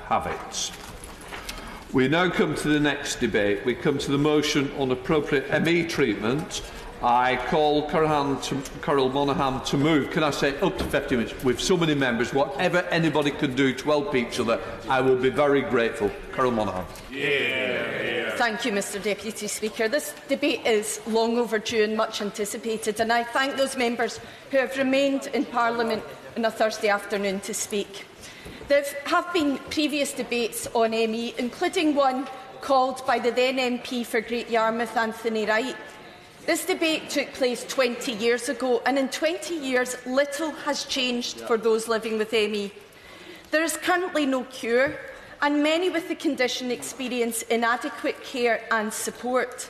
habits. We now come to the next debate. We come to the motion on appropriate ME treatment. I call Carol Monaghan to move. Can I say up to 50 minutes? With so many members, whatever anybody can do to help each other, I will be very grateful. Carol Monaghan. Thank you, Mr Deputy Speaker. This debate is long overdue and much anticipated, and I thank those members who have remained in Parliament on a Thursday afternoon to speak. There have been previous debates on ME, including one called by the then MP for Great Yarmouth, Anthony Wright. This debate took place 20 years ago, and in 20 years little has changed for those living with ME. There is currently no cure, and many with the condition experience inadequate care and support.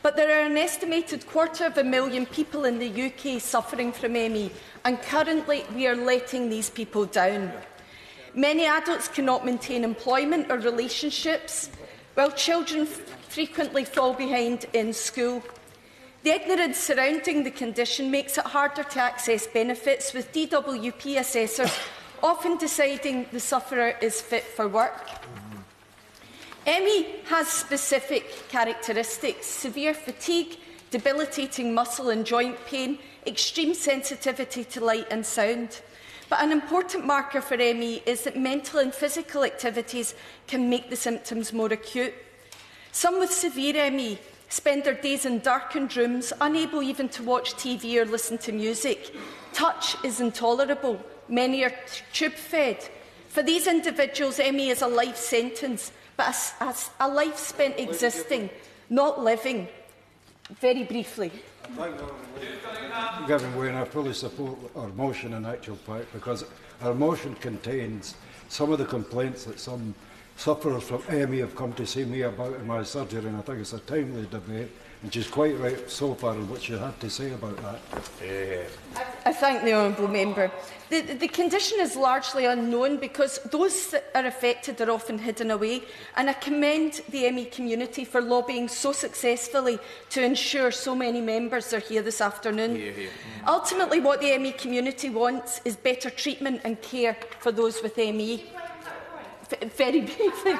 But there are an estimated 250,000 people in the UK suffering from ME, and currently we are letting these people down. Many adults cannot maintain employment or relationships, while children frequently fall behind in school. The ignorance surrounding the condition makes it harder to access benefits, with DWP assessors often deciding the sufferer is fit for work. ME has specific characteristics: severe fatigue, debilitating muscle and joint pain, extreme sensitivity to light and sound. But an important marker for ME is that mental and physical activities can make the symptoms more acute. Some with severe ME spend their days in darkened rooms, unable even to watch TV or listen to music. Touch is intolerable. Many are tube-fed. For these individuals, ME is a life sentence, but a life spent existing, not living. Very briefly. Gavin Wayne, I fully support our motion in actual fact, because our motion contains some of the complaints that some sufferers from ME have come to see me about in my surgery, and I think it's a timely debate, and she's quite right so far in what she had to say about that. I thank the honourable member. The condition is largely unknown because those that are affected are often hidden away, and I commend the ME community for lobbying so successfully to ensure so many members are here this afternoon. Ultimately, what the ME community wants is better treatment and care for those with ME. Very briefly.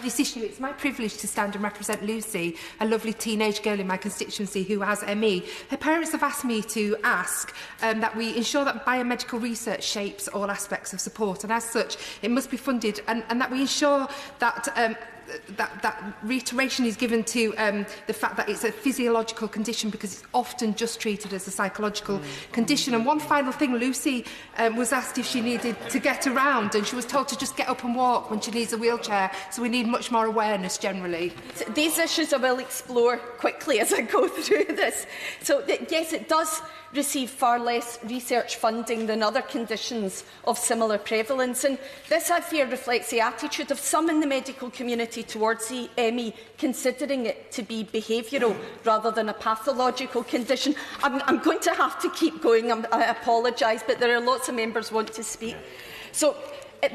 This issue, it's my privilege to stand and represent Lucy, a lovely teenage girl in my constituency who has ME. Her parents have asked me to ask that we ensure that biomedical research shapes all aspects of support, and as such it must be funded, and that we ensure that that reiteration is given to the fact that it's a physiological condition, because it's often just treated as a psychological condition. And one final thing, Lucy was asked if she needed to get around, and she was told to just get up and walk when she needs a wheelchair, so we need much more awareness generally. These issues I will explore quickly as I go through this. So yes, it does receive far less research funding than other conditions of similar prevalence, and this, I fear, reflects the attitude of some in the medical community towards the ME, considering it to be behavioural rather than a pathological condition. I'm going to have to keep going. I apologise, but there are lots of members who want to speak. So,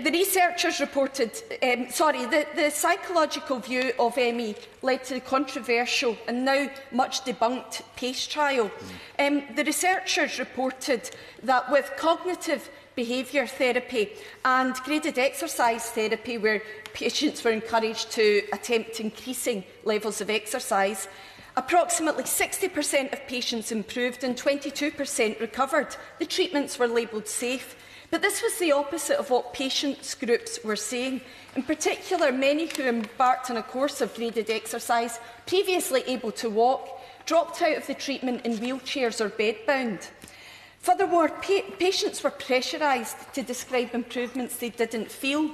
the researchers reported, the psychological view of ME led to the controversial and now much debunked PACE trial. The researchers reported that with cognitive behaviour therapy and graded exercise therapy, where patients were encouraged to attempt increasing levels of exercise, approximately 60% of patients improved and 22% recovered. The treatments were labelled safe. But this was the opposite of what patients groups were saying. In particular, many who embarked on a course of graded exercise, previously able to walk, dropped out of the treatment in wheelchairs or bedbound. Furthermore, patients were pressurised to describe improvements they didn't feel.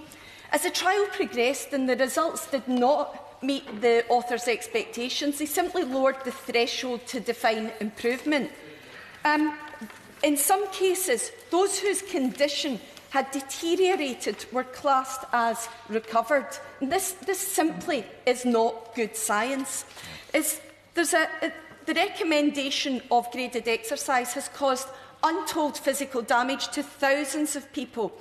As the trial progressed and the results did not meet the authors' expectations, they simply lowered the threshold to define improvement. In some cases, those whose condition had deteriorated were classed as recovered. And this simply is not good science. The recommendation of graded exercise has caused untold physical damage to thousands of people.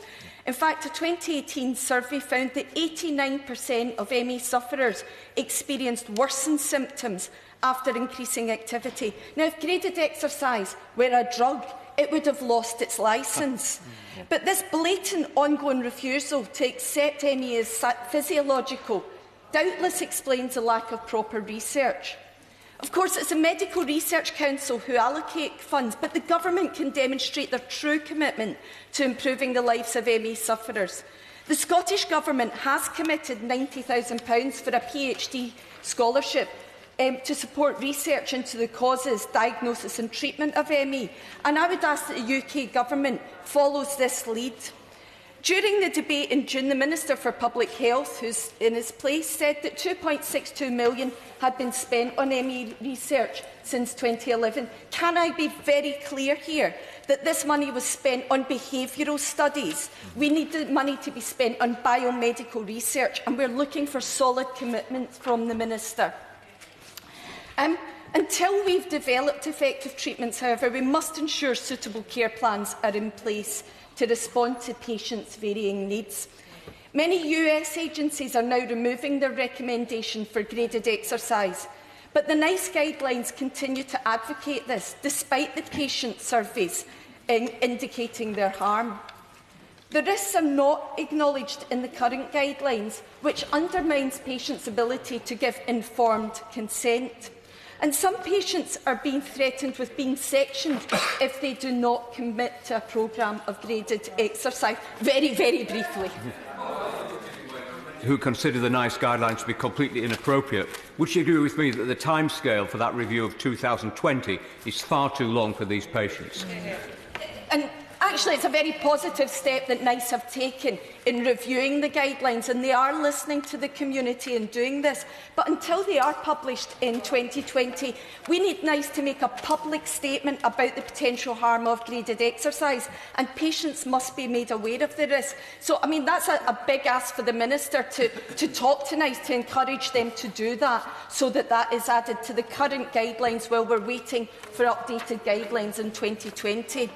In fact, a 2018 survey found that 89% of ME sufferers experienced worsened symptoms after increasing activity. Now, if graded exercise were a drug, it would have lost its licence. But this blatant ongoing refusal to accept ME as physiological doubtless explains the lack of proper research. Of course, it's the Medical Research Council who allocate funds, but the Government can demonstrate their true commitment to improving the lives of ME sufferers. The Scottish Government has committed £90,000 for a PhD scholarship to support research into the causes, diagnosis and treatment of ME, and I would ask that the UK Government follows this lead. During the debate in June, the Minister for Public Health, who's in his place, said that £2.62 million had been spent on ME research since 2011. Can I be very clear here that this money was spent on behavioural studies? We need the money to be spent on biomedical research, and we're looking for solid commitments from the Minister. Until we've developed effective treatments, however, we must ensure suitable care plans are in place to respond to patients' varying needs. Many US agencies are now removing their recommendation for graded exercise, but the NICE guidelines continue to advocate this, despite the patient surveys indicating their harm. The risks are not acknowledged in the current guidelines, which undermines patients' ability to give informed consent. And some patients are being threatened with being sectioned if they do not commit to a programme of graded exercise. Very, very briefly. Who consider the NICE guidelines to be completely inappropriate. Would you agree with me that the timescale for that review of 2020 is far too long for these patients? And actually, it's a very positive step that NICE have taken in reviewing the guidelines, and they are listening to the community in doing this. But until they are published in 2020, we need NICE to make a public statement about the potential harm of graded exercise, and patients must be made aware of the risk. So, I mean, that's a big ask for the Minister to talk to NICE, to encourage them to do that, so that that is added to the current guidelines while we're waiting for updated guidelines in 2020.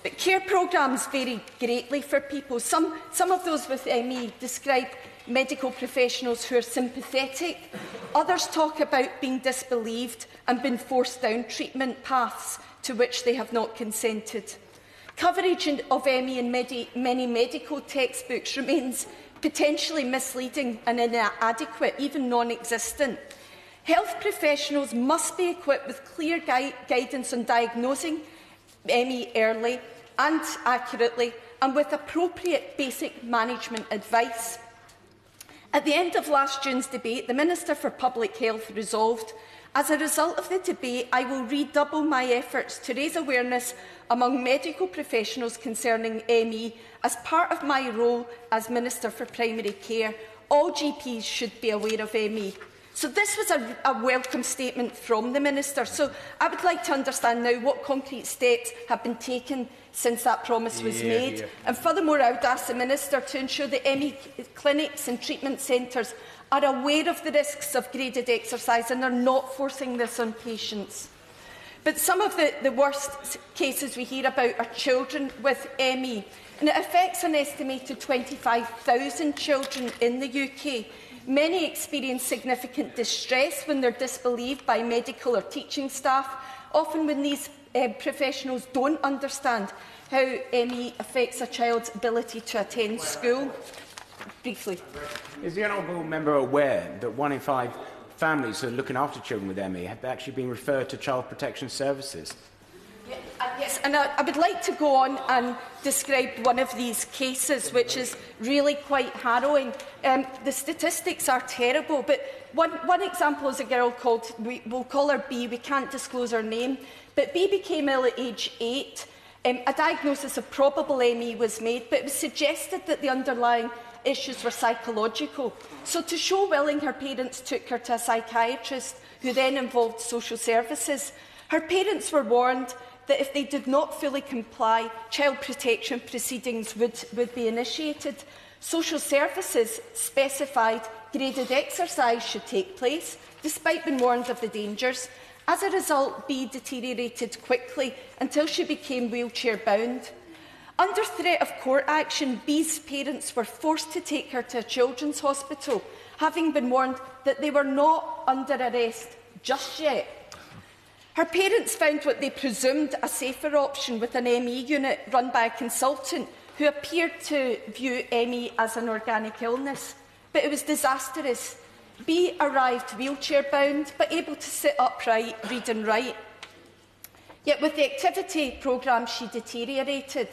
But care programmes vary greatly for people. Some of those with ME describe medical professionals who are sympathetic. Others talk about being disbelieved and being forced down treatment paths to which they have not consented. Coverage of ME in many medical textbooks remains potentially misleading and inadequate, even non-existent. Health professionals must be equipped with clear guidance on diagnosing ME early and accurately, and with appropriate basic management advice. At the end of last June's debate, the Minister for Public Health resolved, as a result of the debate, I will redouble my efforts to raise awareness among medical professionals concerning ME as part of my role as Minister for Primary Care. All GPs should be aware of ME. So this was a welcome statement from the Minister. So I would like to understand now what concrete steps have been taken since that promise was made. And furthermore, I would ask the Minister to ensure that ME clinics and treatment centres are aware of the risks of graded exercise and are not forcing this on patients. But some of the worst cases we hear about are children with ME, and it affects an estimated 25,000 children in the UK. Many experience significant distress when they're disbelieved by medical or teaching staff, often when these professionals don't understand how ME affects a child's ability to attend school. Briefly. Is the honourable member aware that 1 in 5 families who are looking after children with ME have actually been referred to Child Protection Services? Yes, and I would like to go on and describe one of these cases, which is really quite harrowing. The statistics are terrible, but one example is a girl called, we'll call her B, we can't disclose her name, but B became ill at age 8. A diagnosis of probable ME was made, but it was suggested that the underlying issues were psychological. So to show willing, her parents took her to a psychiatrist, who then involved social services. Her parents were warned that if they did not fully comply, child protection proceedings would be initiated. Social services specified graded exercise should take place, despite being warned of the dangers. As a result, B deteriorated quickly until she became wheelchair-bound. Under threat of court action, B's parents were forced to take her to a children's hospital, having been warned that they were not under arrest just yet. Her parents found what they presumed a safer option with an ME unit run by a consultant who appeared to view ME as an organic illness. But it was disastrous. B arrived wheelchair-bound, but able to sit upright, read and write. Yet with the activity programme, she deteriorated.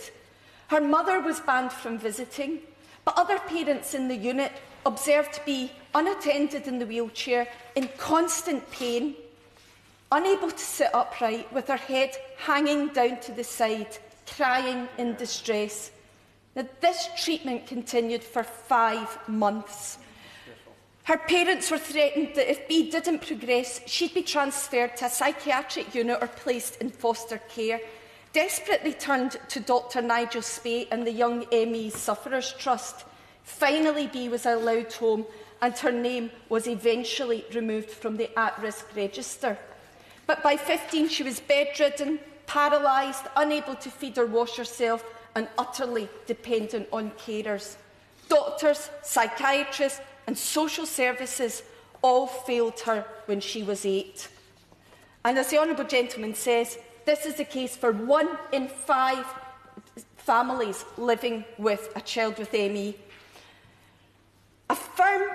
Her mother was banned from visiting, but other parents in the unit observed B unattended in the wheelchair, in constant pain, unable to sit upright, with her head hanging down to the side, crying in distress. Now, this treatment continued for 5 months. Her parents were threatened that if B didn't progress, she'd be transferred to a psychiatric unit or placed in foster care. Desperately turned to Dr Nigel Spey and the Young ME Sufferers Trust. Finally, B was allowed home and her name was eventually removed from the at-risk register. But by 15, she was bedridden, paralysed, unable to feed or wash herself, and utterly dependent on carers. Doctors, psychiatrists and social services all failed her when she was 8. And as the Honourable Gentleman says, this is the case for 1 in 5 families living with a child with ME. A firm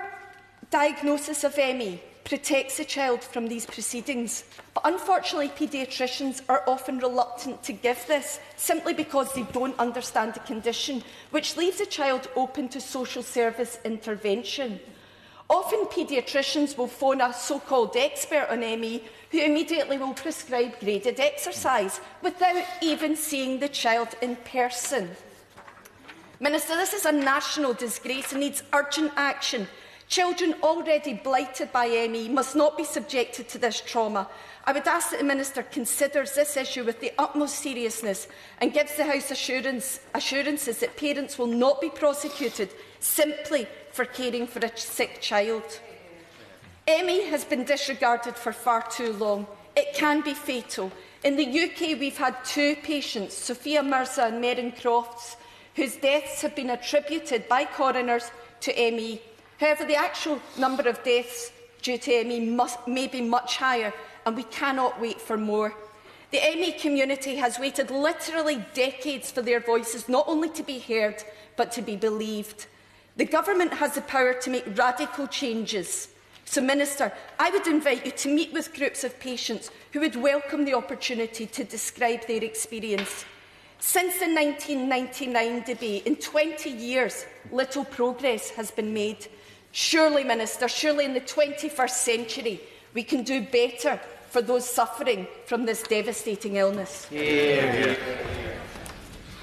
diagnosis of ME protects a child from these proceedings, but unfortunately paediatricians are often reluctant to give this, simply because they don't understand the condition, which leaves a child open to social service intervention. Often paediatricians will phone a so-called expert on ME who immediately will prescribe graded exercise without even seeing the child in person. Minister, this is a national disgrace and needs urgent action. Children already blighted by ME must not be subjected to this trauma. I would ask that the Minister considers this issue with the utmost seriousness and gives the House assurances that parents will not be prosecuted simply for caring for a sick child. ME has been disregarded for far too long. It can be fatal. In the UK, we've had 2 patients, Sophia Mirza and Meryn Crofts, whose deaths have been attributed by coroners to ME. However, the actual number of deaths due to ME may be much higher, and we cannot wait for more. The ME community has waited literally decades for their voices not only to be heard, but to be believed. The government has the power to make radical changes. So, Minister, I would invite you to meet with groups of patients who would welcome the opportunity to describe their experience. Since the 1999 debate, in 20 years, little progress has been made. Surely, Minister, surely in the 21st century, we can do better for those suffering from this devastating illness.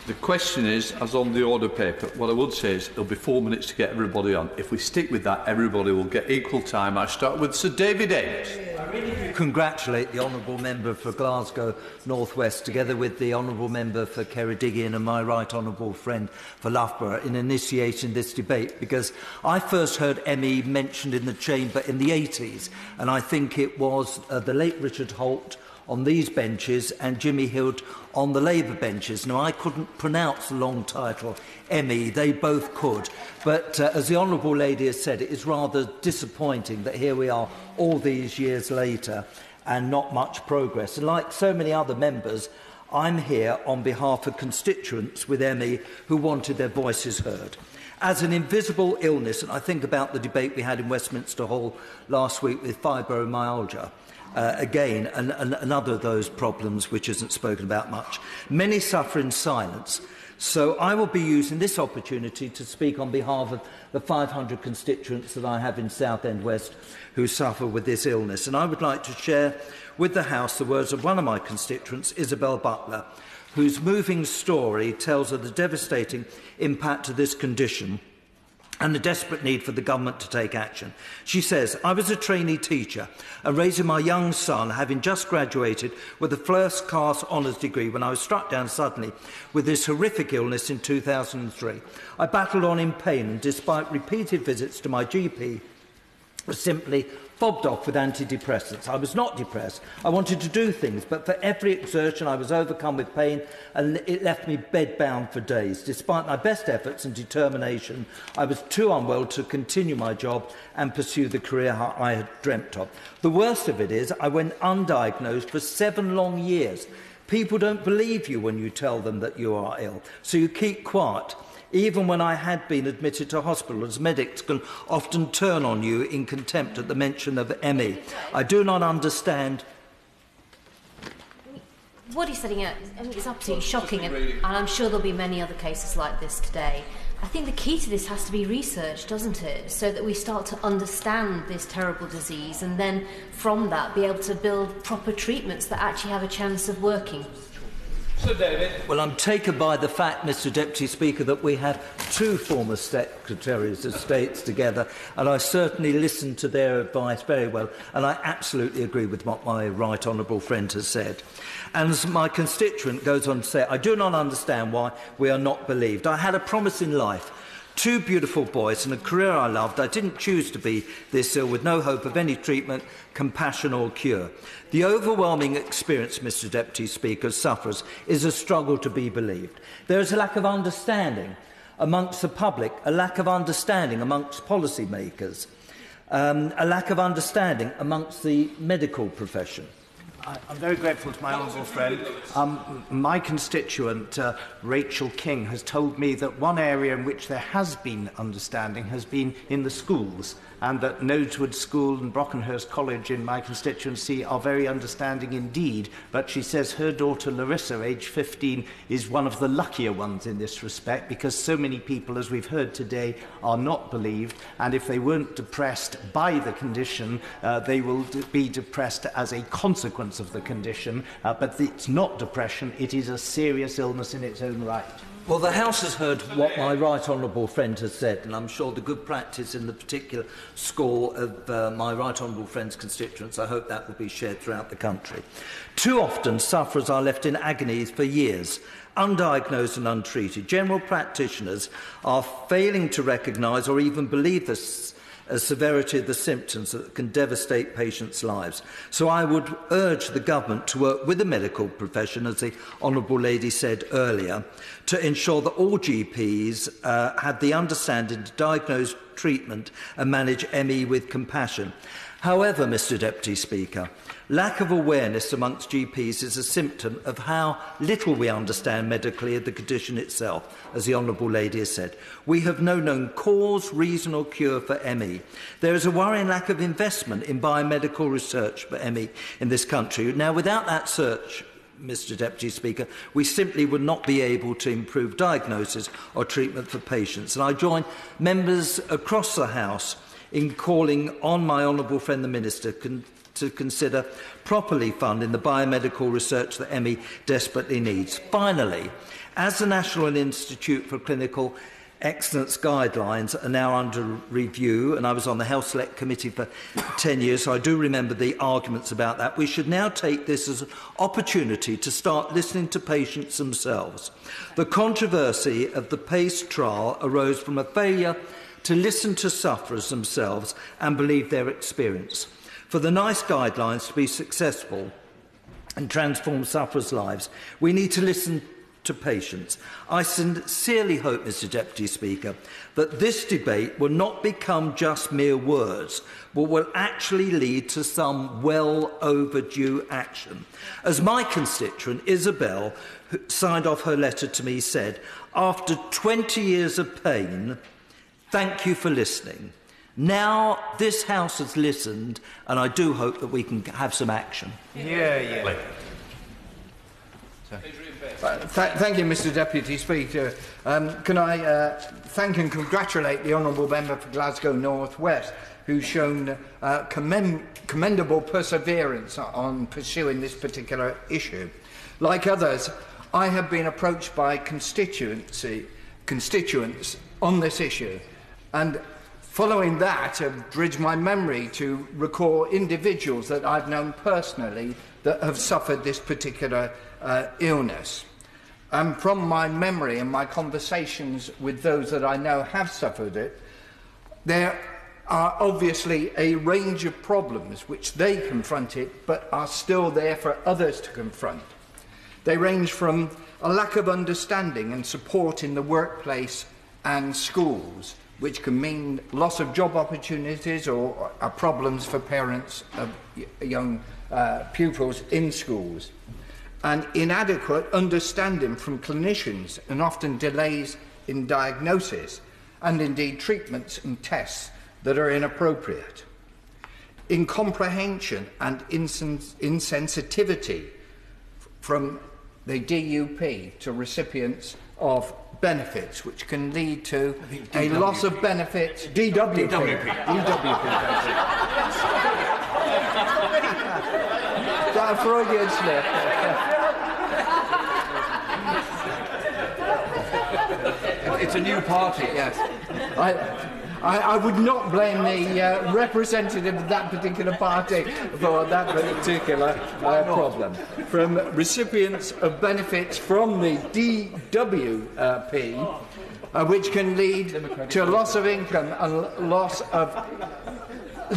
The question is, as on the order paper, what I would say is there'll be 4 minutes to get everybody on. If we stick with that, everybody will get equal time. I start with Sir David Ames. I really do congratulate the Honourable Member for Glasgow North West, together with the Honourable Member for Ceredigion and my right honourable friend for Loughborough, in initiating this debate, because I first heard ME mentioned in the Chamber in the 80s, and I think it was the late Richard Holt on these benches and Jimmy Hild on the Labour benches. Now, I couldn't pronounce the long title, ME, they both could, but as the Honourable Lady has said, it is rather disappointing that here we are all these years later and not much progress. And like so many other members, I'm here on behalf of constituents with ME who wanted their voices heard. As an invisible illness, and I think about the debate we had in Westminster Hall last week with fibromyalgia, again, another of those problems which isn't spoken about much. Many suffer in silence, so I will be using this opportunity to speak on behalf of the 500 constituents that I have in Southend West who suffer with this illness. And I would like to share with the House the words of one of my constituents, Isabel Butler, whose moving story tells of the devastating impact of this condition and the desperate need for the government to take action. She says, I was a trainee teacher and raising my young son, having just graduated with a first-class honours degree, when I was struck down suddenly with this horrific illness in 2003. I battled on in pain, and despite repeated visits to my GP, was simply fobbed off with antidepressants. I was not depressed. I wanted to do things, but for every exertion I was overcome with pain, and it left me bedbound for days. Despite my best efforts and determination, I was too unwell to continue my job and pursue the career I had dreamt of. The worst of it is I went undiagnosed for 7 long years. People don't believe you when you tell them that you are ill, so you keep quiet. Even when I had been admitted to hospital, as medics can often turn on you in contempt at the mention of ME. I do not understand. What he's setting out, I mean, it's absolutely shocking, and I'm sure there'll be many other cases like this today. I think the key to this has to be research, doesn't it? So that we start to understand this terrible disease, and then from that be able to build proper treatments that actually have a chance of working. Sir David. Well, I'm taken by the fact, Mr Deputy Speaker, that we have 2 former Secretaries of State together, and I certainly listened to their advice very well, and I absolutely agree with what my right honourable friend has said. And as my constituent goes on to say, I do not understand why we are not believed. I had a promise in life. 2 beautiful boys and a career I loved. I didn't choose to be this ill, with no hope of any treatment, compassion or cure. The overwhelming experience, Mr Deputy Speaker, of sufferers is a struggle to be believed. There is a lack of understanding amongst the public, a lack of understanding amongst policymakers, a lack of understanding amongst the medical profession. I'm very grateful to my honourable friend. My constituent, Rachel King, has told me that one area in which there has been understanding has been in the schools, and that Nosewood School and Brockenhurst College in my constituency are very understanding indeed. But she says her daughter Larissa, aged 15, is one of the luckier ones in this respect, because so many people, as we've heard today, are not believed, and if they weren't depressed by the condition, they will be depressed as a consequence of the condition, but it's not depression, it is a serious illness in its own right. Well, the House has heard what my right honourable friend has said, and I'm sure the good practice in the particular score of my right honourable friend's constituents, I hope that will be shared throughout the country. Too often, sufferers are left in agony for years, undiagnosed and untreated. General practitioners are failing to recognise or even believe the severity of the symptoms that can devastate patients' lives. So I would urge the government to work with the medical profession, as the honourable lady said earlier, to ensure that all GPs have the understanding to diagnose, treatment and manage ME with compassion. However, Mr Deputy Speaker, lack of awareness amongst GPs is a symptom of how little we understand medically of the condition itself, as the honourable lady has said. We have no known cause, reason or cure for ME. There is a worrying lack of investment in biomedical research for ME in this country. Now, without that search, Mr Deputy Speaker, we simply would not be able to improve diagnosis or treatment for patients. And I join members across the House in calling on my honourable friend the Minister to consider properly funding the biomedical research that ME desperately needs. Finally, as the National Institute for Clinical Excellence guidelines are now under review, and I was on the Health Select Committee for 10 years, so I do remember the arguments about that, we should now take this as an opportunity to start listening to patients themselves. The controversy of the PACE trial arose from a failure to listen to sufferers themselves and believe their experience. For the NICE guidelines to be successful and transform sufferers' lives, we need to listen to patients. I sincerely hope, Mr Deputy Speaker, that this debate will not become just mere words, but will actually lead to some well overdue action. As my constituent, Isabel, who signed off her letter to me, said, after 20 years of pain, thank you for listening. Now this House has listened, and I do hope that we can have some action. Yeah. Thank you, Mr Deputy Speaker. Can I thank and congratulate the Honourable Member for Glasgow North West, who's shown commendable perseverance on pursuing this particular issue. Like others, I have been approached by constituents on this issue, and following that, I've bridged my memory to recall individuals that I've known personally that have suffered this particular illness. And from my memory and my conversations with those that I know have suffered it, there are obviously a range of problems which they confronted but are still there for others to confront. They range from a lack of understanding and support in the workplace and schools, which can mean loss of job opportunities or problems for parents of young pupils in schools, and inadequate understanding from clinicians and often delays in diagnosis and indeed treatments and tests that are inappropriate. Incomprehension and insensitivity from the DUP to recipients of benefits, which can lead to a loss of benefits. DWP. That a Freudian slip. It's a new party. Yes. I would not blame the representative of that particular party for that particular problem. From recipients of benefits from the DWP, which can lead to loss of income and loss of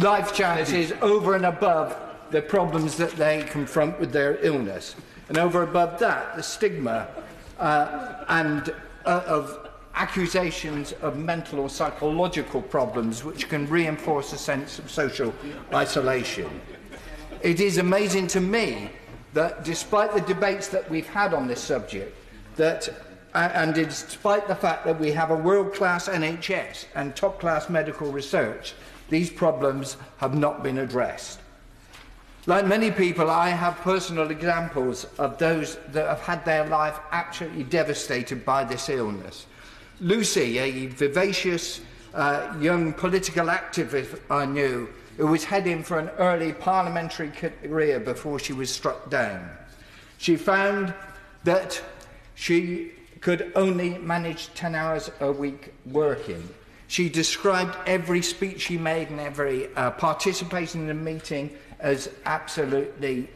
life chances over and above the problems that they confront with their illness. And over and above that, the stigma of accusations of mental or psychological problems which can reinforce a sense of social isolation. It is amazing to me that despite the debates that we've had on this subject, and despite the fact that we have a world-class NHS and top-class medical research, these problems have not been addressed. Like many people, I have personal examples of those that have had their life absolutely devastated by this illness. Lucy, a vivacious young political activist I knew, who was heading for an early parliamentary career before she was struck down. She found that she could only manage 10 hours a week working. She described every speech she made and every participation in the meeting as absolutely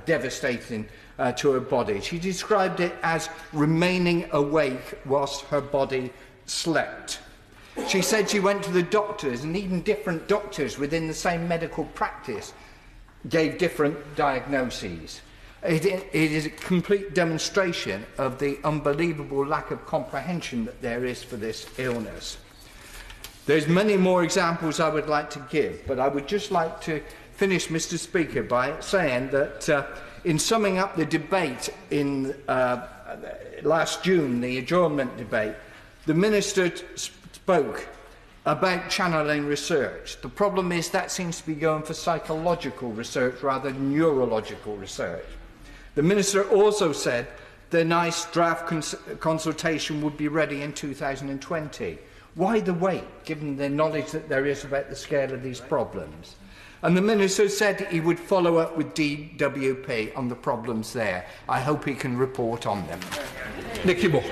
devastating to her body. She described it as remaining awake whilst her body slept. She said she went to the doctors, and even different doctors within the same medical practice gave different diagnoses. It is a complete demonstration of the unbelievable lack of comprehension that there is for this illness. There's many more examples I would like to give, but I would just like to finish, Mr. Speaker, by saying that in summing up the debate in last June, the adjournment debate, the Minister spoke about channelling research. The problem is that seems to be going for psychological research rather than neurological research. The Minister also said the NICE draft consultation would be ready in 2020. Why the wait, given the knowledge that there is about the scale of these problems? And the Minister said he would follow up with DWP on the problems there. I hope he can report on them. Nicky Moore.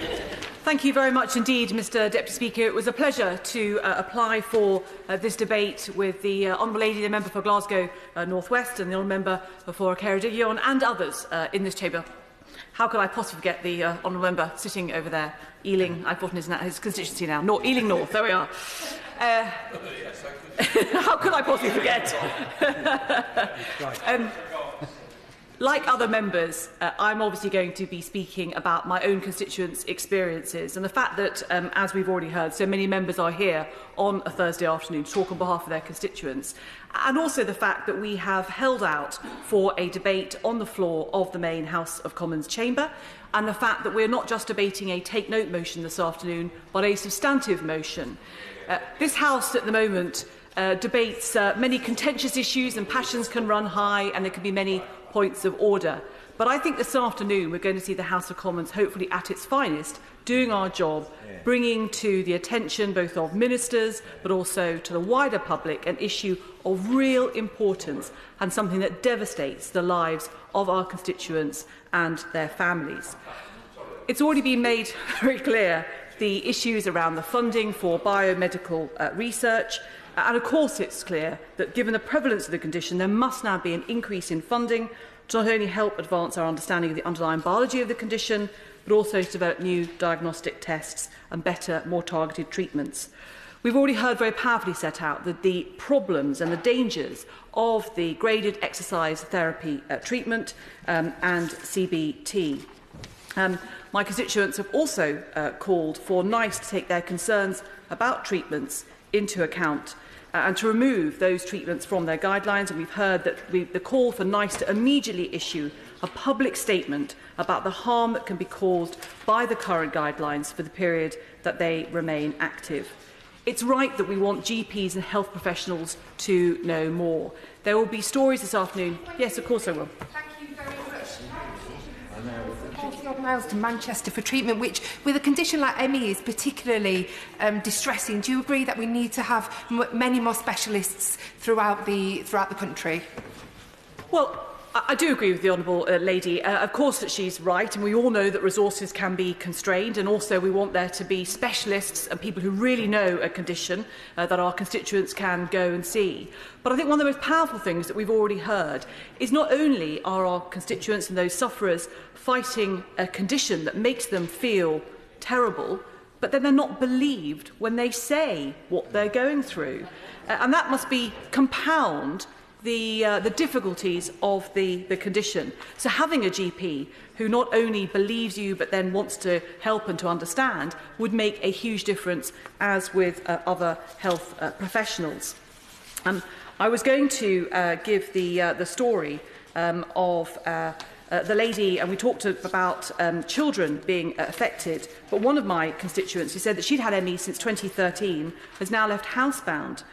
Thank you very much indeed, Mr Deputy Speaker. It was a pleasure to apply for this debate with the Honourable Lady, the Member for Glasgow North West, and the Honourable Member for Ceredigion, and others in this chamber. How could I possibly forget the Honourable Member sitting over there, Ealing, I've forgotten his constituency now, Ealing North, there we are. How could I possibly forget? Like other members, I'm obviously going to be speaking about my own constituents' experiences, and the fact that, as we've already heard, so many members are here on a Thursday afternoon to talk on behalf of their constituents, and also the fact that we have held out for a debate on the floor of the main House of Commons chamber, and the fact that we're not just debating a take-note motion this afternoon, but a substantive motion. This House at the moment debates many contentious issues, and passions can run high, and there can be many points of order. But I think this afternoon we're going to see the House of Commons hopefully at its finest, doing our job, bringing to the attention both of ministers but also to the wider public an issue of real importance and something that devastates the lives of our constituents and their families. It's already been made very clear the issues around the funding for biomedical research. And of course it's clear that given the prevalence of the condition, there must now be an increase in funding to not only help advance our understanding of the underlying biology of the condition, but also to develop new diagnostic tests and better, more targeted treatments. We've already heard very powerfully set out the problems and the dangers of the graded exercise therapy treatment and CBT. My constituents have also called for NICE to take their concerns about treatments into account and to remove those treatments from their guidelines. And we've heard that the call for NICE to immediately issue a public statement about the harm that can be caused by the current guidelines for the period that they remain active. It's right that we want GPs and health professionals to know more. There will be stories this afternoon. Yes, of course I will. Thank you very much. 40-odd miles to Manchester for treatment, which with a condition like ME is particularly distressing. Do you agree that we need to have many more specialists throughout the country? Well, I do agree with the Honourable Lady. Of course that she's right, and we all know that resources can be constrained, and also we want there to be specialists and people who really know a condition that our constituents can go and see. But I think one of the most powerful things that we've already heard is not only are our constituents and those sufferers fighting a condition that makes them feel terrible, but then they're not believed when they say what they're going through. And that must be compound the difficulties of the condition. So having a GP who not only believes you but then wants to help and to understand would make a huge difference, as with other health professionals. I was going to give the story of the lady, and we talked about children being affected, but one of my constituents who said that she'd had ME since 2013 has now left housebound.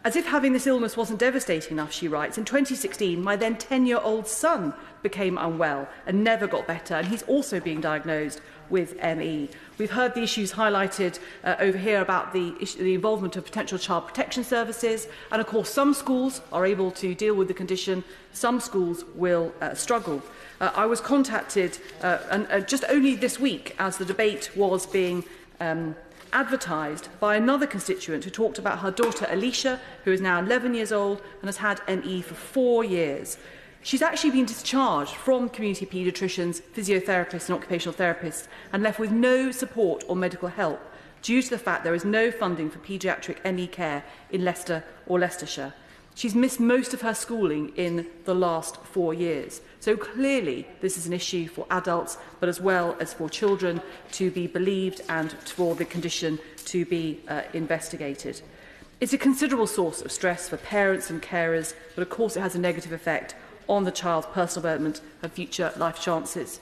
As if having this illness wasn't devastating enough, she writes, in 2016, my then 10-year-old son became unwell and never got better, and he's also being diagnosed with ME. We've heard the issues highlighted over here about the involvement of potential child protection services, and of course some schools are able to deal with the condition, some schools will struggle. I was contacted just only this week, as the debate was being advertised, by another constituent who talked about her daughter Alicia, who is now 11 years old and has had ME for 4 years. She's actually been discharged from community paediatricians, physiotherapists and occupational therapists and left with no support or medical help due to the fact there is no funding for paediatric ME care in Leicester or Leicestershire. She's missed most of her schooling in the last 4 years. So clearly this is an issue for adults, but as well as for children to be believed and for the condition to be investigated. It's a considerable source of stress for parents and carers, but of course it has a negative effect on the child's personal development and future life chances.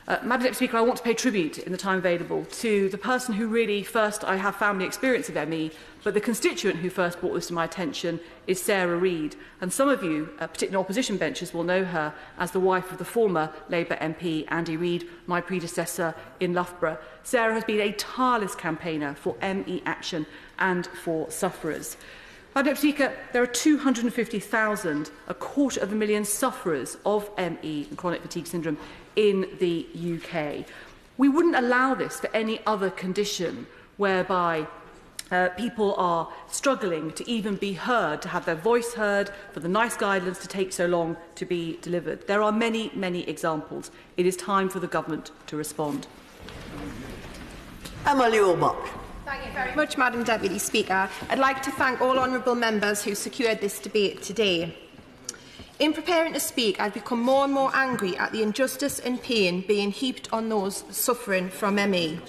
Madam Deputy Speaker, I want to pay tribute in the time available to the person who really first, I have family experience of ME, but the constituent who first brought this to my attention is Sarah Reid. And some of you, particularly opposition benches, will know her as the wife of the former Labour MP Andy Reid, my predecessor in Loughborough. Sarah has been a tireless campaigner for ME action and for sufferers. Madam Deputy Speaker, there are 250,000, 250,000 sufferers of ME and chronic fatigue syndrome in the UK. We wouldn't allow this for any other condition whereby people are struggling to even be heard, to have their voice heard, for the NICE guidelines to take so long to be delivered. There are many, many examples. It is time for the government to respond. Emily Orbach. Thank you very much, Madam Deputy Speaker. I'd like to thank all honourable members who secured this debate today. In preparing to speak, I've become more and more angry at the injustice and pain being heaped on those suffering from ME.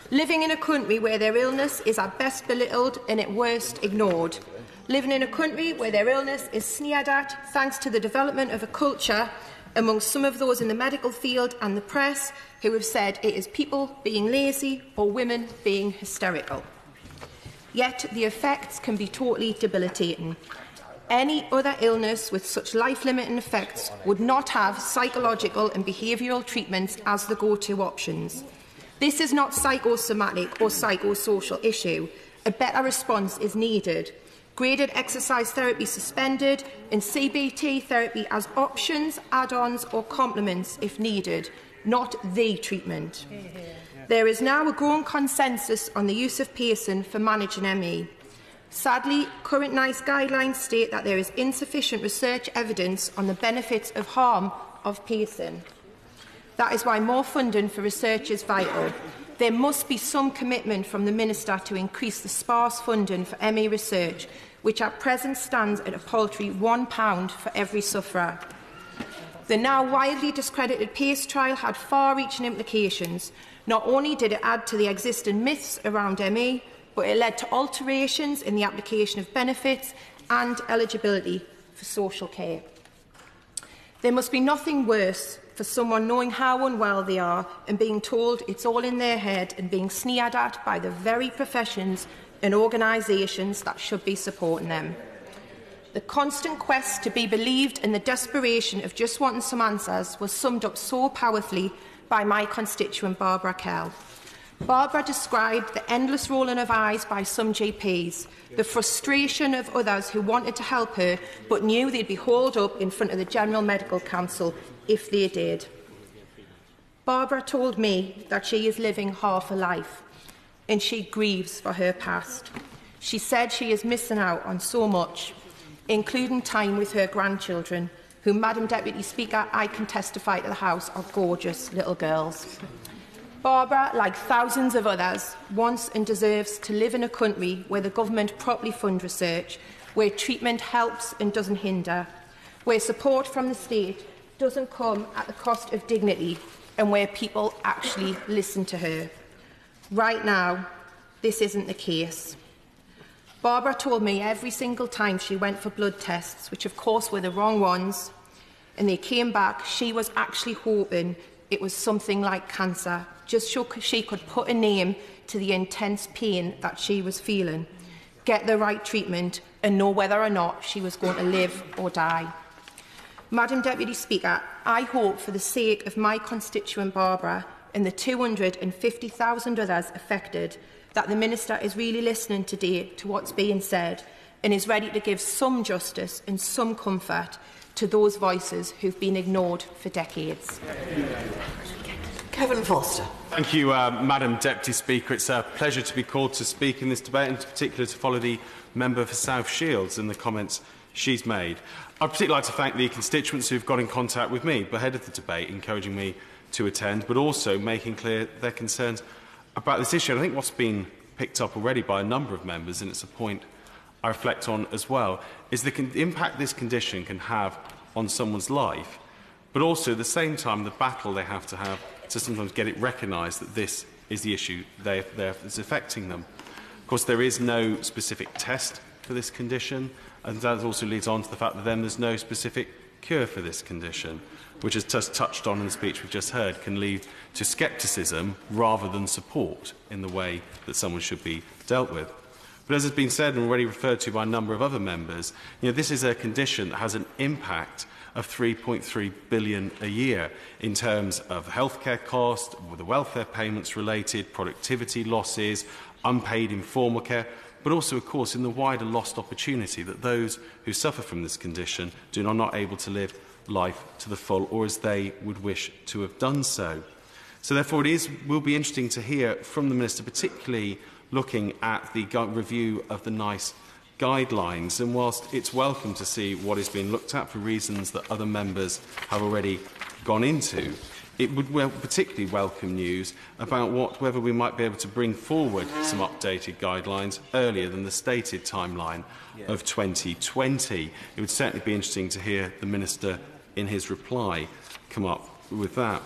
Living in a country where their illness is at best belittled and at worst ignored. Living in a country where their illness is sneered at thanks to the development of a culture amongst some of those in the medical field and the press who have said it is people being lazy or women being hysterical. Yet the effects can be totally debilitating. Any other illness with such life-limiting effects would not have psychological and behavioural treatments as the go-to options. This is not psychosomatic or psychosocial issue. A better response is needed. Graded exercise therapy suspended and CBT therapy as options, add-ons or complements if needed, not the treatment. There is now a growing consensus on the use of pacing for managing ME. Sadly, current NICE guidelines state that there is insufficient research evidence on the benefits of harm of pacing. That is why more funding for research is vital. There must be some commitment from the Minister to increase the sparse funding for ME research, which at present stands at a paltry £1 for every sufferer. The now widely discredited PACE trial had far-reaching implications. Not only did it add to the existing myths around ME, but it led to alterations in the application of benefits and eligibility for social care. There must be nothing worse for someone knowing how unwell they are and being told it's all in their head and being sneered at by the very professions and organisations that should be supporting them. The constant quest to be believed and the desperation of just wanting some answers was summed up so powerfully by my constituent Barbara Kell. Barbara described the endless rolling of eyes by some GPs, the frustration of others who wanted to help her but knew they'd be hauled up in front of the General Medical Council if they did. Barbara told me that she is living half a life and she grieves for her past. She said she is missing out on so much, including time with her grandchildren, who, Madam Deputy Speaker, I can testify to the House are gorgeous little girls. Barbara, like thousands of others, wants and deserves to live in a country where the government properly funds research, where treatment helps and doesn't hinder, where support from the state doesn't come at the cost of dignity, and where people actually listen to her. Right now, this isn't the case. Barbara told me every single time she went for blood tests, which of course were the wrong ones, and they came back, she was actually hoping it was something like cancer, just so she could put a name to the intense pain that she was feeling, get the right treatment and know whether or not she was going to live or die. Madam Deputy Speaker, I hope for the sake of my constituent Barbara and the 250,000 others affected that the Minister is really listening today to what's being said and is ready to give some justice and some comfort to those voices who've been ignored for decades. Kevin Foster. Thank you, Madam Deputy Speaker. It's a pleasure to be called to speak in this debate, and in particular to follow the member for South Shields and the comments she's made. I'd particularly like to thank the constituents who've got in contact with me ahead of the debate, encouraging me to attend, but also making clear their concerns about this issue. And I think what's been picked up already by a number of members, and it's a point I reflect on as well, is the impact this condition can have on someone's life, but also at the same time the battle they have to sometimes get it recognised that this is the issue that's affecting them. Of course, there is no specific test for this condition, and that also leads on to the fact that then there's no specific cure for this condition, which, as just touched on in the speech we've just heard, can lead to scepticism rather than support in the way that someone should be dealt with. But as has been said and already referred to by a number of other members, this is a condition that has an impact of £3.3 billion a year in terms of healthcare costs, the welfare payments related, productivity losses, unpaid informal care, but also, of course, in the wider lost opportunity that those who suffer from this condition are not able to live life to the full or as they would wish to have done so. So therefore will be interesting to hear from the Minister, particularly looking at the review of the NICE guidelines. And whilst it's welcome to see what is being looked at for reasons that other members have already gone into, it would particularly welcome news about whether we might be able to bring forward some updated guidelines earlier than the stated timeline of 2020. It would certainly be interesting to hear the Minister in his reply come up with that.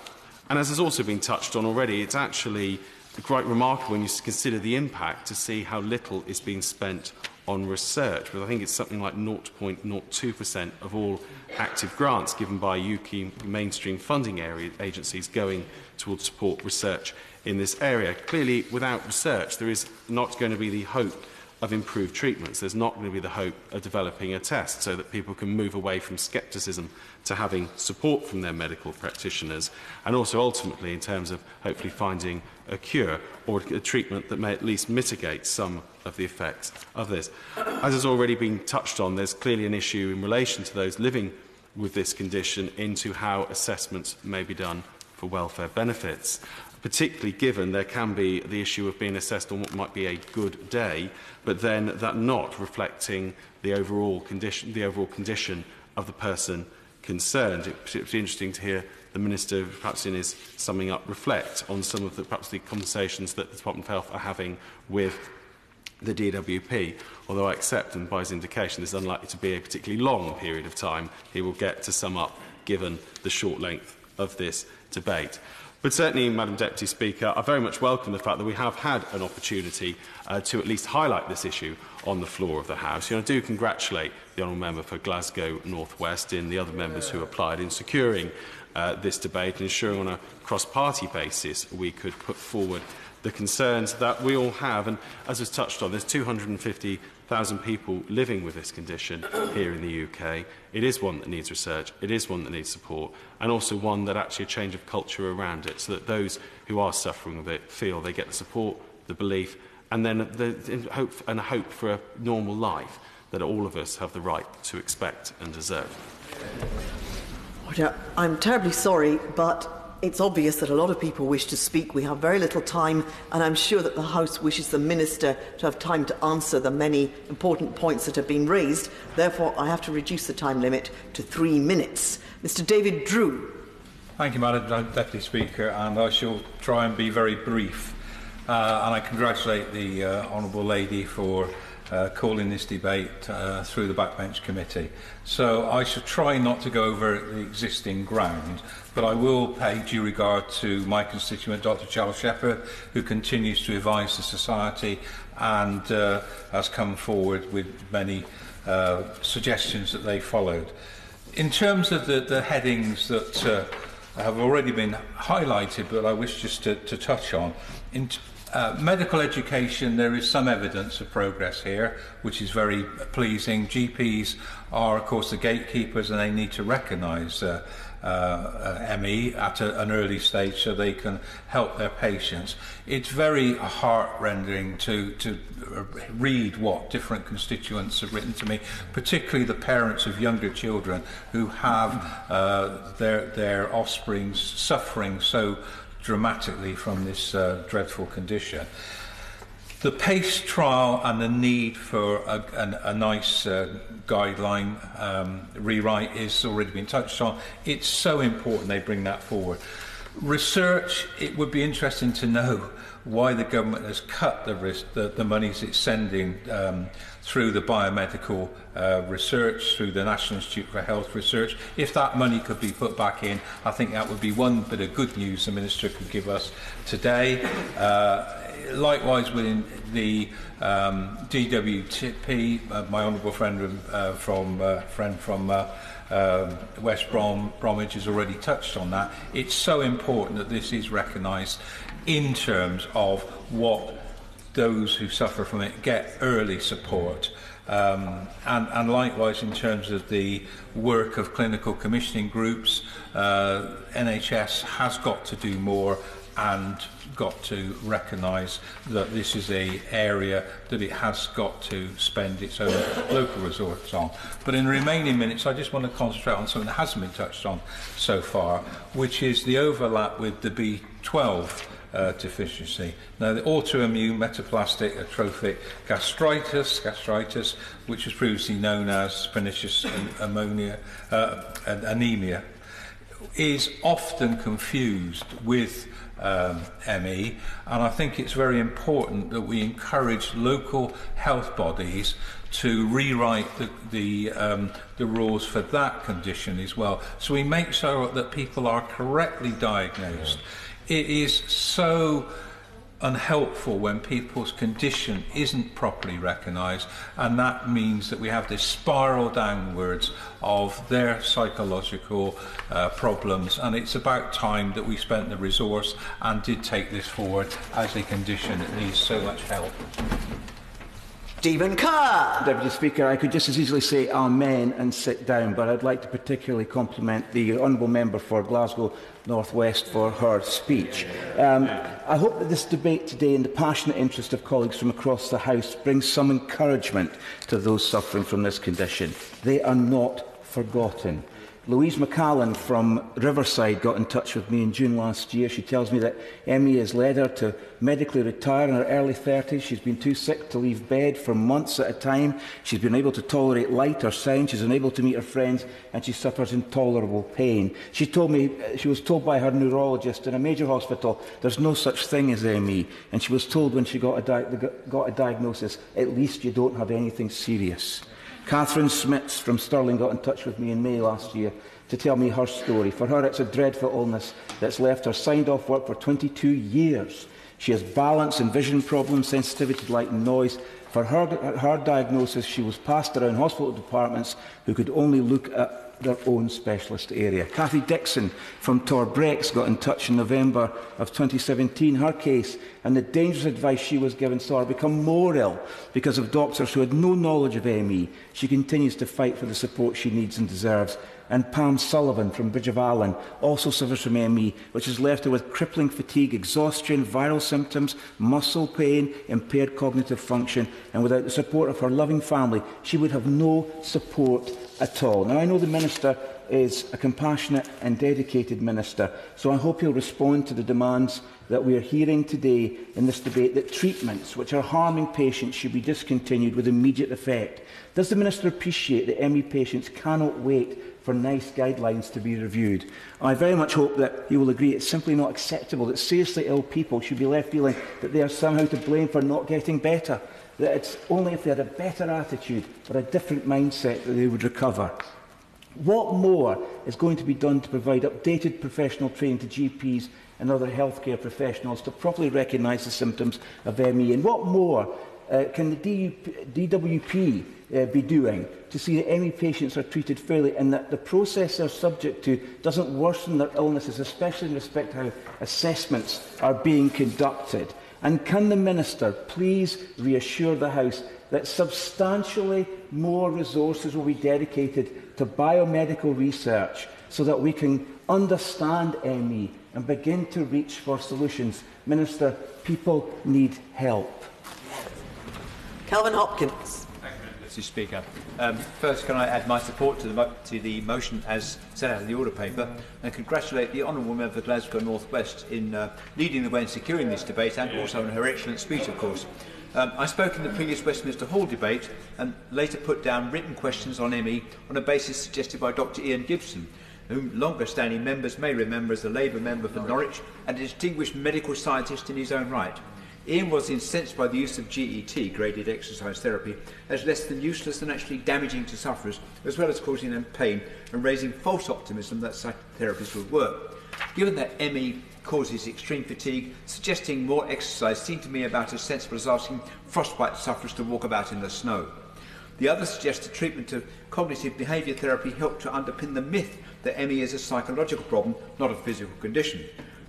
And as has also been touched on already, it's actually quite remarkable when you consider the impact to see how little is being spent on research. But I think it's something like 0.02% of all active grants given by UK mainstream funding agencies going towards support research in this area. Clearly, without research, there is not going to be the hope of improved treatments. There's not going to be the hope of developing a test so that people can move away from scepticism to having support from their medical practitioners, and also ultimately in terms of hopefully finding a cure or a treatment that may at least mitigate some of the effects of this. As has already been touched on, there's clearly an issue in relation to those living with this condition into how assessments may be done for welfare benefits, particularly given there can be the issue of being assessed on what might be a good day, but then that not reflecting the overall condition of the person concerned. It's particularly interesting to hear the Minister, perhaps in his summing up, reflect on some of the conversations that the Department of Health are having with the DWP, although I accept, and by his indication, this is unlikely to be a particularly long period of time he will get to sum up, given the short length of this debate. But certainly, Madam Deputy Speaker, I very much welcome the fact that we have had an opportunity to at least highlight this issue on the floor of the House. I do congratulate the Honourable Member for Glasgow North West and the other members who applied in securing this debate and ensuring on a cross-party basis we could put forward the concerns that we all have. And as was touched on, there's 250,000 people living with this condition here in the UK. It is one that needs research, it is one that needs support, and also one that actually a change of culture around it, so that those who are suffering with it feel they get the support, the belief, and then a hope for a normal life that all of us have the right to expect and deserve. I'm terribly sorry, but it's obvious that a lot of people wish to speak. We have very little time, and I'm sure that the House wishes the Minister to have time to answer the many important points that have been raised. Therefore, I have to reduce the time limit to 3 minutes. Mr David Drew. Thank you, Madam Deputy Speaker, and I shall try and be very brief. And I congratulate the Honourable Lady for calling this debate through the Backbench Committee. So I shall try not to go over the existing ground, but I will pay due regard to my constituent, Dr Charles Shepherd, who continues to advise the Society and has come forward with many suggestions that they followed. In terms of the headings that have already been highlighted, but I wish just to touch on, in medical education, there is some evidence of progress here, which is very pleasing. GPs are, of course, the gatekeepers, and they need to recognise ME at an early stage so they can help their patients. It's very heart-rending to read what different constituents have written to me, particularly the parents of younger children who have their offspring suffering so dramatically from this dreadful condition. The PACE trial and the need for a nice guideline rewrite has already been touched on. It's so important they bring that forward. Research, it would be interesting to know why the government has cut the monies it's sending through the biomedical research, through the National Institute for Health Research. If that money could be put back in, I think that would be one bit of good news the Minister could give us today. Likewise, within the DWP, my honourable friend from West Bromwich has already touched on that. It's so important that this is recognised in terms of what those who suffer from it get early support. And likewise, in terms of the work of clinical commissioning groups, NHS has got to do more and got to recognise that this is an area that it has got to spend its own local resources on. But in the remaining minutes, I just want to concentrate on something that hasn't been touched on so far, which is the overlap with the B12 deficiency. Now, the autoimmune metaplastic atrophic gastritis, which was previously known as pernicious anemia, is often confused with ME, and I think it's very important that we encourage local health bodies to rewrite the rules for that condition as well, so we make sure that people are correctly diagnosed. It is so unhelpful when people's condition isn't properly recognised, and that means that we have this spiral downwards of their psychological problems, and it's about time that we spent the resource and did take this forward as a condition that needs so much help. Stephen Kerr. Deputy Speaker, I could just as easily say amen and sit down, but I'd like to particularly compliment the Honourable Member for Glasgow North West for her speech. I hope that this debate today, in the passionate interest of colleagues from across the House, brings some encouragement to those suffering from this condition. They are not forgotten. Louise McCallan from Riverside got in touch with me in June last year. She tells me that ME has led her to medically retire in her early 30s. She's been too sick to leave bed for months at a time. She's been able to tolerate light or sound. She's unable to meet her friends, and she suffers intolerable pain. She told me she was told by her neurologist in a major hospital there's no such thing as ME, and she was told when she got a diagnosis, at least you don't have anything serious. Catherine Smits from Stirling got in touch with me in May last year to tell me her story. For her, it's a dreadful illness that's left her signed off work for 22 years. She has balance and vision problems, sensitivity to light and noise. For her diagnosis, she was passed around hospital departments who could only look at their own specialist area. Cathy Dixon from Torbrex got in touch in November of 2017. Her case and the dangerous advice she was given saw her become more ill because of doctors who had no knowledge of ME. She continues to fight for the support she needs and deserves. And Pam Sullivan from Bridge of Allen also suffers from ME, which has left her with crippling fatigue, exhaustion, viral symptoms, muscle pain, impaired cognitive function, and without the support of her loving family, she would have no support at all. Now, I know the Minister is a compassionate and dedicated Minister, so I hope he'll respond to the demands that we are hearing today in this debate, that treatments which are harming patients should be discontinued with immediate effect. Does the Minister appreciate that ME patients cannot wait for NICE guidelines to be reviewed? I very much hope that he will agree it's simply not acceptable that seriously ill people should be left feeling that they are somehow to blame for not getting better, that it's only if they had a better attitude or a different mindset that they would recover. What more is going to be done to provide updated professional training to GPs and other healthcare professionals to properly recognise the symptoms of ME? And what more can the DWP be doing to see that ME patients are treated fairly and that the process they're subject to doesn't worsen their illnesses, especially in respect to how assessments are being conducted? And can the Minister please reassure the House that substantially more resources will be dedicated to biomedical research so that we can understand ME and begin to reach for solutions? Minister, people need help. Calvin Hopkins. Thank you, Mr. Speaker. First, can I add my support to the motion as set out in the order paper and congratulate the Honourable Member for Glasgow North West in leading the way in securing this debate and also in her excellent speech, of course. I spoke in the previous Westminster Hall debate and later put down written questions on ME on a basis suggested by Dr Ian Gibson, whom longer-standing members may remember as the Labour member for Norwich and a distinguished medical scientist in his own right. Ian was incensed by the use of GET, graded exercise therapy, as less than useless and actually damaging to sufferers, as well as causing them pain and raising false optimism that such therapies would work. Given that ME causes extreme fatigue, suggesting more exercise seemed to me about as sensible as asking frostbite sufferers to walk about in the snow. The other suggested treatment of cognitive behaviour therapy helped to underpin the myth that ME is a psychological problem, not a physical condition.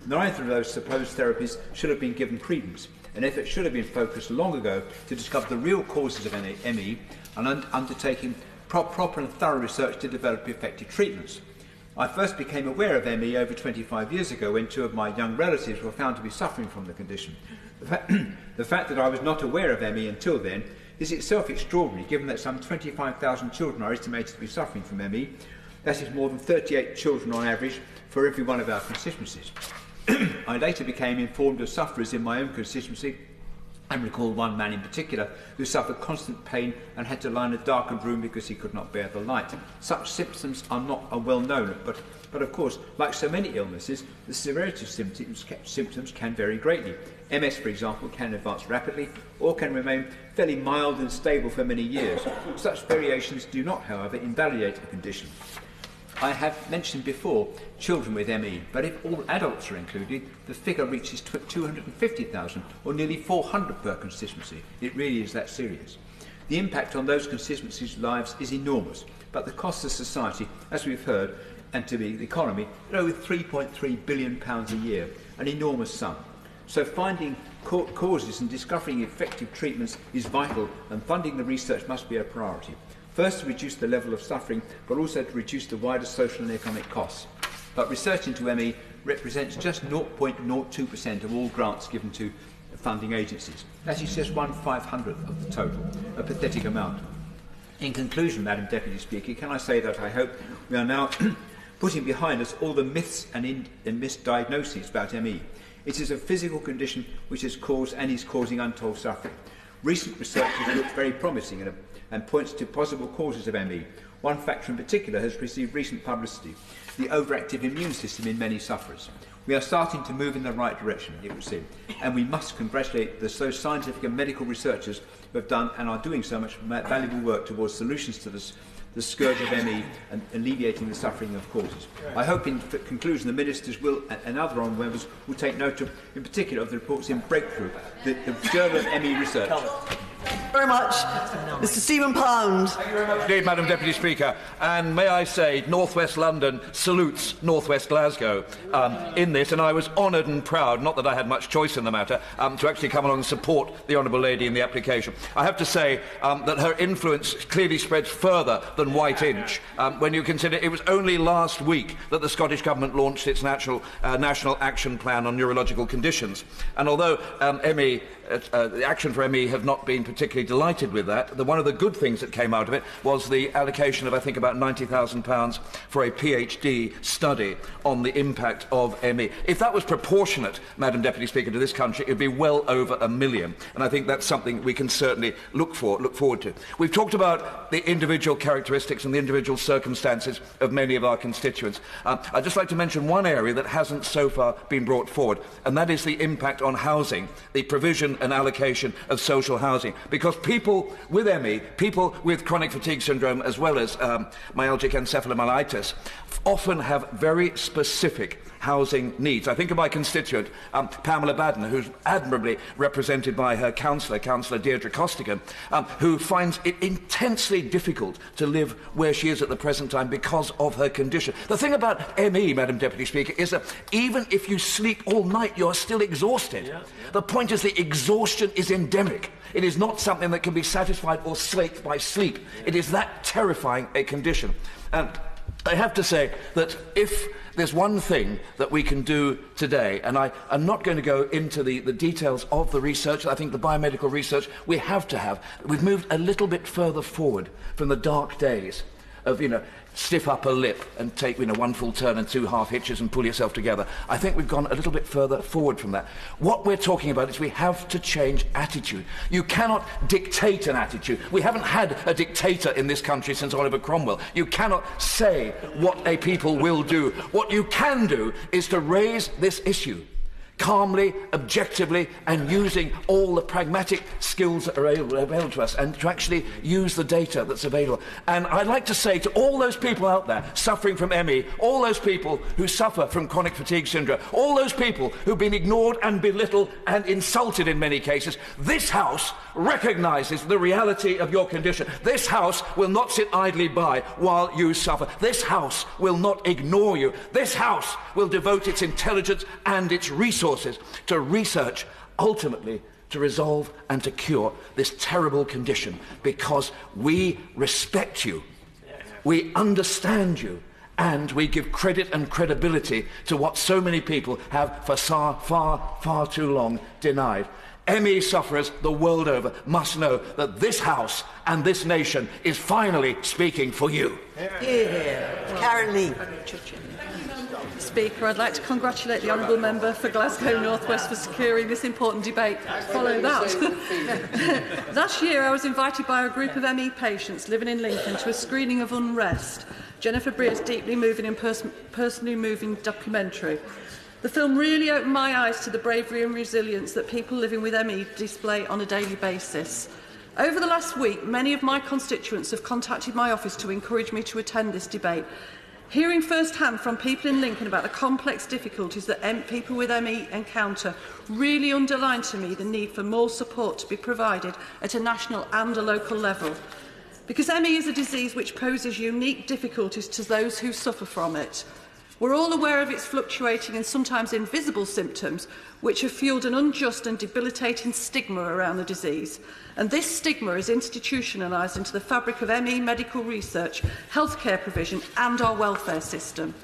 Neither of those supposed therapies should have been given credence. An effort should have been focused long ago to discover the real causes of ME and undertaking proper and thorough research to develop effective treatments. I first became aware of ME over 25 years ago when two of my young relatives were found to be suffering from the condition. The fact that I was not aware of ME until then is itself extraordinary, given that some 25,000 children are estimated to be suffering from ME. That is more than 38 children on average for every one of our constituencies. I later became informed of sufferers in my own constituency and recall one man in particular who suffered constant pain and had to lie in a darkened room because he could not bear the light. Such symptoms are not well known, but of course, like so many illnesses, the severity of symptoms can vary greatly. MS, for example, can advance rapidly or can remain fairly mild and stable for many years. Such variations do not, however, invalidate a condition. I have mentioned before children with ME, but if all adults are included, the figure reaches 250,000, or nearly 400 per constituency. It really is that serious. The impact on those constituencies' lives is enormous, but the cost to society, as we've heard, and to the economy, are over £3.3 billion a year, an enormous sum. So finding causes and discovering effective treatments is vital, and funding the research must be a priority. First, to reduce the level of suffering, but also to reduce the wider social and economic costs. But research into ME represents just 0.02% of all grants given to funding agencies. That is just 1/500th of the total, a pathetic amount. In conclusion, Madam Deputy Speaker, can I say that I hope we are now putting behind us all the myths and misdiagnoses about ME. It is a physical condition which has caused and is causing untold suffering. Recent research has looked very promising and points to possible causes of ME. One factor in particular has received recent publicity: the overactive immune system in many sufferers. We are starting to move in the right direction, it would seem, and we must congratulate those scientific and medical researchers who have done and are doing so much valuable work towards solutions to the scourge of ME and alleviating the suffering of causes. I hope in conclusion the Ministers will, and other honourable members will take note of, in particular, of the reports in Breakthrough, the Journal of ME Research. Very much. Mr Stephen Pound. Thank you very much indeed, Madam Deputy Speaker. And may I say, North West London salutes North West Glasgow in this, and I was honoured and proud, not that I had much choice in the matter, to actually come along and support the Honourable Lady in the application. I have to say that her influence clearly spreads further than White Inch, when you consider it was only last week that the Scottish Government launched its National Action Plan on Neurological Conditions. And although the Action for ME have not been particularly delighted with that, one of the good things that came out of it was the allocation of, I think, about £90,000 for a PhD study on the impact of ME. If that was proportionate, Madam Deputy Speaker, to this country, it would be well over £1 million. And I think that's something we can certainly look forward to. We've talked about the individual characteristics and the individual circumstances of many of our constituents. I'd just like to mention one area that hasn't so far been brought forward, and that is the impact on housing, the provision and allocation of social housing. Because people with ME, people with chronic fatigue syndrome, as well as myalgic encephalomyelitis, often have very specific housing needs. I think of my constituent, Pamela Baden, who's admirably represented by her councillor, Councillor Deirdre Costigan, who finds it intensely difficult to live where she is at the present time because of her condition. The thing about ME, Madam Deputy Speaker, is that even if you sleep all night, you're still exhausted. Yeah. The point is the exhaustion is endemic. It is not something that can be satisfied or slaked by sleep. It is that terrifying a condition. And I have to say that if there's one thing that we can do today, and I'm not going to go into the details of the research, I think the biomedical research we have to have. We've moved a little bit further forward from the dark days of, stiff upper lip and take, one full turn and 2 half hitches and pull yourself together. I think we've gone a little bit further forward from that. What we're talking about is we have to change attitude. You cannot dictate an attitude. We haven't had a dictator in this country since Oliver Cromwell. You cannot say what a people will do. What you can do is to raise this issue calmly, objectively, and using all the pragmatic skills that are available to us, and to actually use the data that's available. And I'd like to say to all those people out there suffering from ME, all those people who suffer from chronic fatigue syndrome, all those people who've been ignored and belittled and insulted in many cases, this House recognises the reality of your condition. This House will not sit idly by while you suffer. This House will not ignore you. This House will devote its intelligence and its resources to research, ultimately to resolve and to cure this terrible condition, because we respect you, we understand you, and we give credit and credibility to what so many people have for far too long denied. ME sufferers the world over must know that this House and this nation is finally speaking for you. Karen Lee. Speaker, I'd like to congratulate the Honourable Member for Glasgow North West for securing this important debate. Follow that. Last year I was invited by a group of ME patients living in Lincoln to a screening of Unrest, Jennifer Breer's deeply moving and personally moving documentary. The film really opened my eyes to the bravery and resilience that people living with ME display on a daily basis. Over the last week, many of my constituents have contacted my office to encourage me to attend this debate. Hearing first-hand from people in Lincoln about the complex difficulties that people with ME encounter really underlined to me the need for more support to be provided at a national and a local level. Because ME is a disease which poses unique difficulties to those who suffer from it. We're all aware of its fluctuating and sometimes invisible symptoms, which have fuelled an unjust and debilitating stigma around the disease. And this stigma is institutionalised into the fabric of ME medical research, healthcare provision and our welfare system.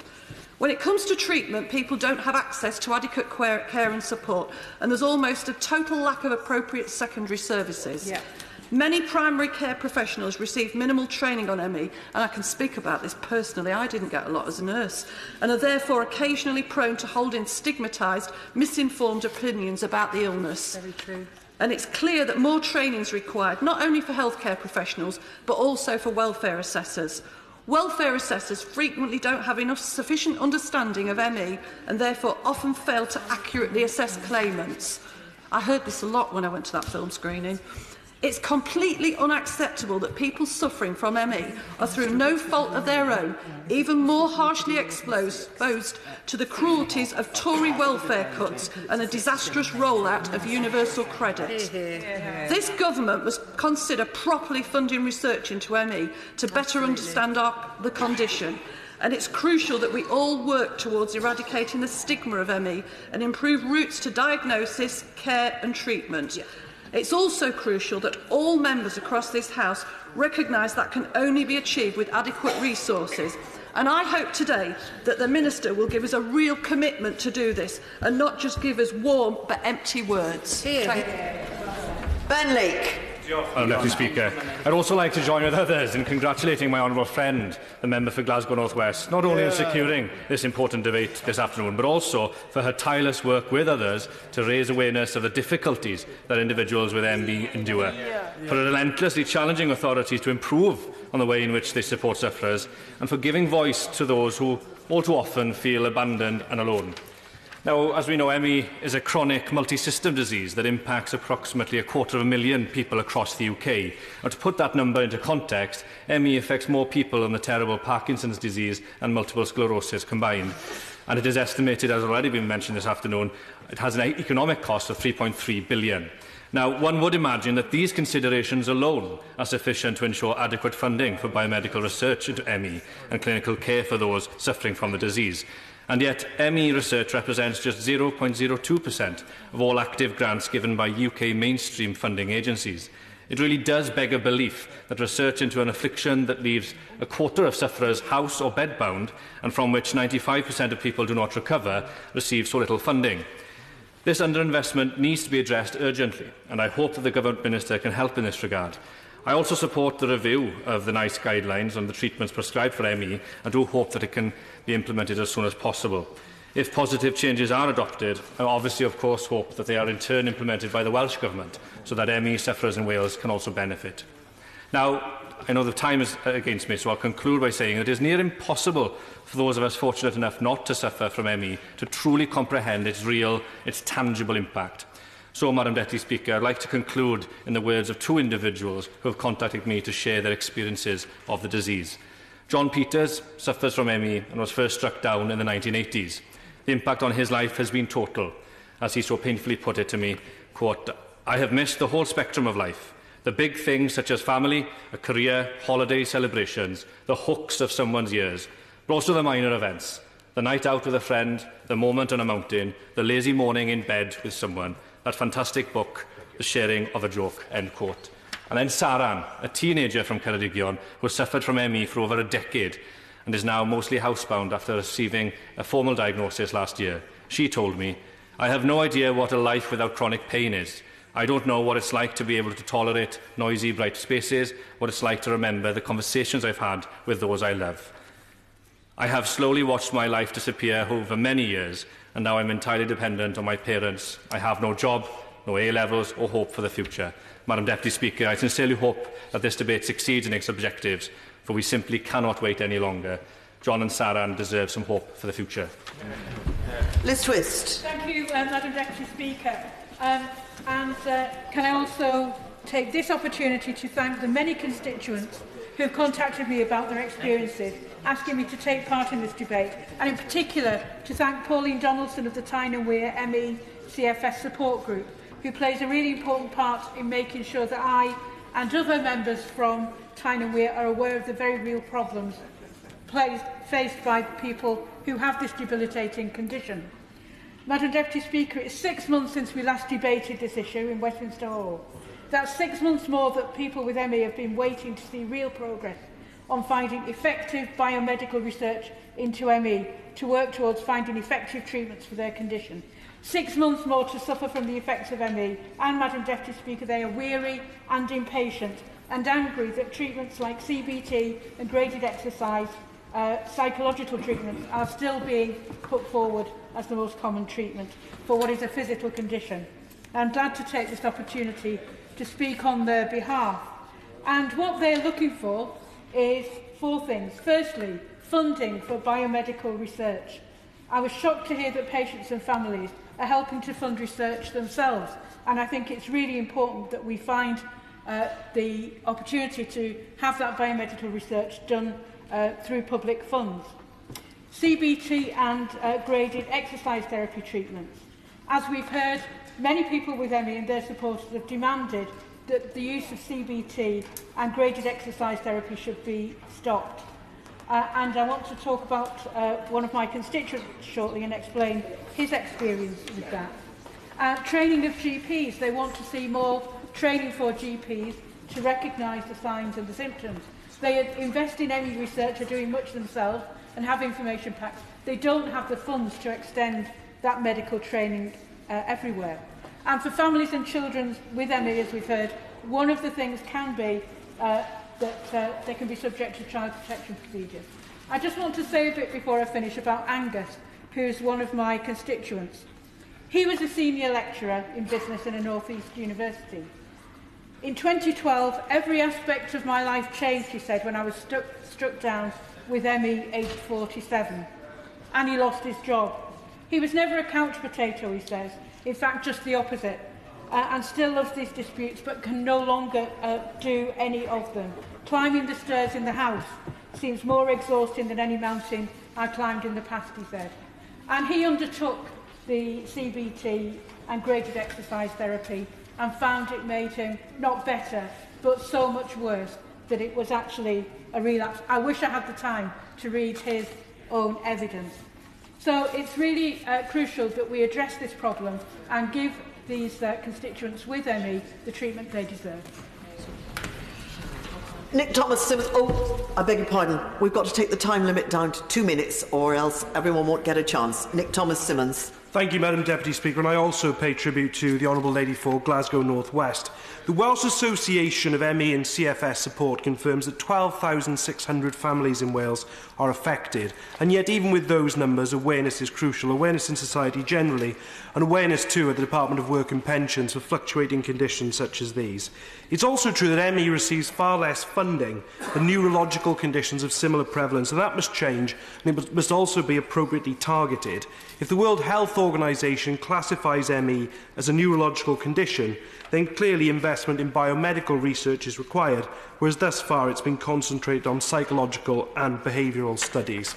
When it comes to treatment, people don't have access to adequate care and support, and there's almost a total lack of appropriate secondary services. Yeah. Many primary care professionals receive minimal training on ME, and I can speak about this personally. I didn't get a lot as a nurse, and are therefore occasionally prone to holding stigmatised, misinformed opinions about the illness. Very true. And it's clear that more training is required, not only for healthcare professionals, but also for welfare assessors. Welfare assessors frequently don't have enough sufficient understanding of ME and therefore often fail to accurately assess claimants. I heard this a lot when I went to that film screening. It's completely unacceptable that people suffering from ME are, through no fault of their own, even more harshly exposed to the cruelties of Tory welfare cuts and a disastrous rollout of universal credit. This government must consider properly funding research into ME to better understand the condition. And it's crucial that we all work towards eradicating the stigma of ME and improve routes to diagnosis, care and treatment. It's also crucial that all members across this House recognise that can only be achieved with adequate resources. And I hope today that the Minister will give us a real commitment to do this and not just give us warm but empty words. Ben Lake. Deputy Speaker, I'd also like to join with others in congratulating my honourable friend, the member for Glasgow North West, not only in securing this important debate this afternoon, but also for her tireless work with others to raise awareness of the difficulties that individuals with ME endure, for relentlessly challenging authorities to improve on the way in which they support sufferers, and for giving voice to those who all too often feel abandoned and alone. Now, as we know, ME is a chronic multi-system disease that impacts approximately 250,000 people across the UK. And to put that number into context, ME affects more people than the terrible Parkinson's disease and multiple sclerosis combined. And it is estimated, as already been mentioned this afternoon, it has an economic cost of £3.3 billion. Now, one would imagine that these considerations alone are sufficient to ensure adequate funding for biomedical research into ME and clinical care for those suffering from the disease. And yet, ME research represents just 0.02% of all active grants given by UK mainstream funding agencies. It really does beg a belief that research into an affliction that leaves a quarter of sufferers house or bedbound, and from which 95% of people do not recover, receives so little funding. This underinvestment needs to be addressed urgently, and I hope that the Government Minister can help in this regard. I also support the review of the NICE guidelines on the treatments prescribed for ME and do hope that it can be implemented as soon as possible. If positive changes are adopted, I obviously, of course, hope that they are in turn implemented by the Welsh Government so that ME sufferers in Wales can also benefit. Now, I know the time is against me, so I'll conclude by saying it is near impossible for those of us fortunate enough not to suffer from ME to truly comprehend its real, its tangible impact. So, Madam Deputy Speaker, I'd like to conclude in the words of two individuals who have contacted me to share their experiences of the disease. John Peters suffers from ME and was first struck down in the 1980s. The impact on his life has been total. As he so painfully put it to me, quote, "I have missed the whole spectrum of life. The big things such as family, a career, holiday celebrations, the hooks of someone's years, but also the minor events. The night out with a friend, the moment on a mountain, the lazy morning in bed with someone, that fantastic book, The Sharing of a Joke," end quote. And then Saran, a teenager from Ceredigion who suffered from ME for over a decade and is now mostly housebound after receiving a formal diagnosis last year. She told me, "I have no idea what a life without chronic pain is. I don't know what it's like to be able to tolerate noisy, bright spaces, what it's like to remember the conversations I've had with those I love. I have slowly watched my life disappear over many years, and now I'm entirely dependent on my parents. I have no job, no A-levels or hope for the future. Madam Deputy Speaker, I sincerely hope that this debate succeeds in its objectives, for we simply cannot wait any longer. John and Saran deserve some hope for the future. Liz Twist. Thank you, Madam Deputy Speaker. Can I also take this opportunity to thank the many constituents who have contacted me about their experiences, asking me to take part in this debate, and in particular to thank Pauline Donaldson of the Tyne and Wear ME CFS support group, who plays a really important part in making sure that I and other members from Tyne and Wear are aware of the very real problems faced by people who have this debilitating condition. Madam Deputy Speaker, it's 6 months since we last debated this issue in Westminster Hall. That's 6 months more that people with ME have been waiting to see real progress on finding effective biomedical research into ME to work towards finding effective treatments for their condition. 6 months more to suffer from the effects of ME, and, Madam Deputy Speaker, they are weary and impatient and angry that treatments like CBT and graded exercise, psychological treatments, are still being put forward as the most common treatment for what is a physical condition. I'm glad to take this opportunity to speak on their behalf. And what they're looking for is 4 things. Firstly, funding for biomedical research. I was shocked to hear that patients and families are helping to fund research themselves, and I think it's really important that we find the opportunity to have that biomedical research done through public funds. CBT and graded exercise therapy treatments. As we've heard, many people with ME and their supporters have demanded that the use of CBT and graded exercise therapy should be stopped. And I want to talk about one of my constituents shortly and explain his experience with that. Training of GPs. They want to see more training for GPs to recognise the signs and the symptoms. They invest in ME research, are doing much themselves and have information packs. They don't have the funds to extend that medical training everywhere. And for families and children with ME, as we've heard, one of the things can be that they can be subject to child protection procedures. I just want to say a bit before I finish about Angus, who's one of my constituents. He was a senior lecturer in business in a North East university. In 2012, every aspect of my life changed, he said, when I was struck down with ME aged 47. And he lost his job. He was never a couch potato, he says. In fact, just the opposite. And still loves these disputes, but can no longer do any of them. Climbing the stairs in the house seems more exhausting than any mountain I climbed in the past, he said. And he undertook the CBT and graded exercise therapy and found it made him not better, but so much worse that it was actually a relapse. I wish I had the time to read his own evidence. So it's really crucial that we address this problem and give these constituents with ME the treatment they deserve. Nick Thomas-Symonds. Oh, I beg your pardon. We've got to take the time limit down to 2 minutes or else everyone won't get a chance. Nick Thomas-Symonds. Thank you, Madam Deputy Speaker, and I also pay tribute to the Honourable Lady for Glasgow North West. The Welsh Association of ME and CFS Support confirms that 12,600 families in Wales are affected, and yet even with those numbers, awareness is crucial. Awareness in society generally, and awareness too at the Department of Work and Pensions for fluctuating conditions such as these. It's also true that ME receives far less funding than neurological conditions of similar prevalence, and that must change, and it must also be appropriately targeted. If the World Health Organization classifies ME as a neurological condition, then clearly investment in biomedical research is required, whereas thus far it's been concentrated on psychological and behavioural studies.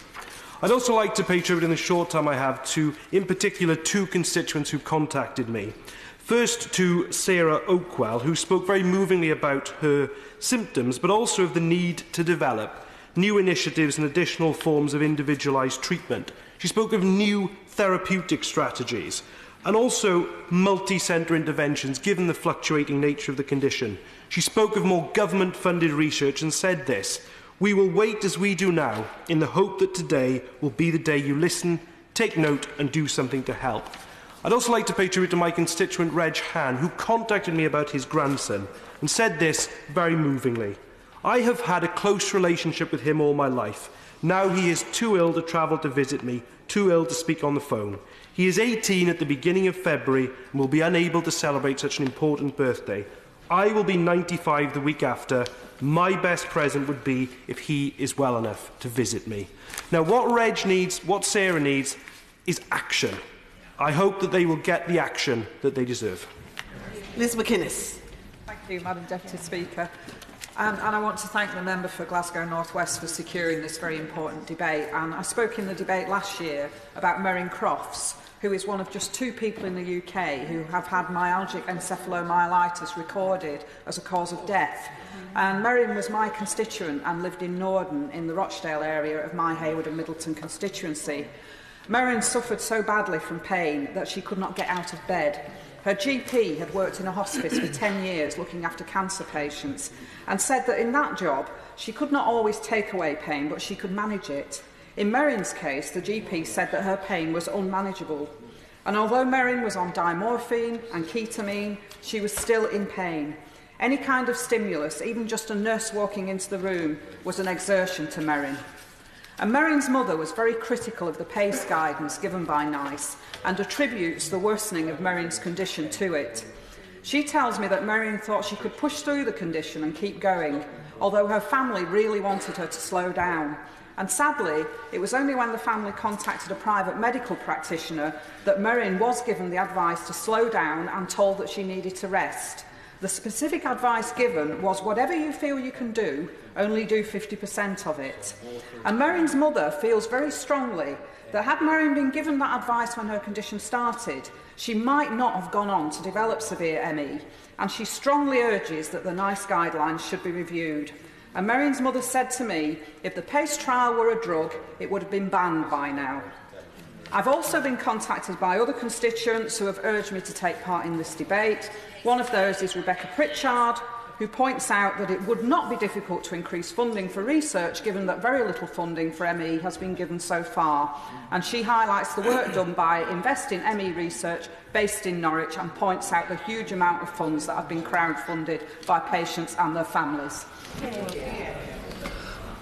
I'd also like to pay tribute in the short time I have to, in particular, 2 constituents who contacted me. First to Sarah Oakwell, who spoke very movingly about her symptoms, but also of the need to develop new initiatives and additional forms of individualised treatment. She spoke of new therapeutic strategies and also multi-centre interventions given the fluctuating nature of the condition. She spoke of more government-funded research and said this: "We will wait as we do now in the hope that today will be the day you listen, take note and do something to help." I'd also like to pay tribute to my constituent Reg Han, who contacted me about his grandson and said this very movingly: "I have had a close relationship with him all my life. Now he is too ill to travel to visit me, too ill to speak on the phone. He is 18 at the beginning of February and will be unable to celebrate such an important birthday. I will be 95 the week after. My best present would be if he is well enough to visit me." Now, what Reg needs, what Sarah needs, is action. I hope that they will get the action that they deserve. Liz McInnes. Thank you, Madam Deputy Speaker. And I want to thank the member for Glasgow North West for securing this very important debate. And I spoke in the debate last year about Merryn Crofts, who is one of just 2 people in the UK who have had myalgic encephalomyelitis recorded as a cause of death. And Merryn was my constituent and lived in Norden in the Rochdale area of my Hayward and Middleton constituency. Merryn suffered so badly from pain that she could not get out of bed. Her GP had worked in a hospice for 10 years looking after cancer patients and said that in that job she could not always take away pain, but she could manage it. In Merryn's case, the GP said that her pain was unmanageable. And although Merrin was on dimorphine and ketamine, she was still in pain. Any kind of stimulus, even just a nurse walking into the room, was an exertion to Merrin. And Merrin's mother was very critical of the PACE guidance given by NICE and attributes the worsening of Merrin's condition to it. She tells me that Merrin thought she could push through the condition and keep going, although her family really wanted her to slow down. And sadly, it was only when the family contacted a private medical practitioner that Merrin was given the advice to slow down and told that she needed to rest. The specific advice given was whatever you feel you can do, only do 50% of it. And Merrin's mother feels very strongly that had Merrin been given that advice when her condition started, she might not have gone on to develop severe ME, and she strongly urges that the NICE guidelines should be reviewed. And Merrin's mother said to me, if the PACE trial were a drug, it would have been banned by now. I've also been contacted by other constituents who have urged me to take part in this debate. One of those is Rebecca Pritchard, who points out that it would not be difficult to increase funding for research, given that very little funding for ME has been given so far. And she highlights the work done by Invest in ME Research, based in Norwich, and points out the huge amount of funds that have been crowdfunded by patients and their families.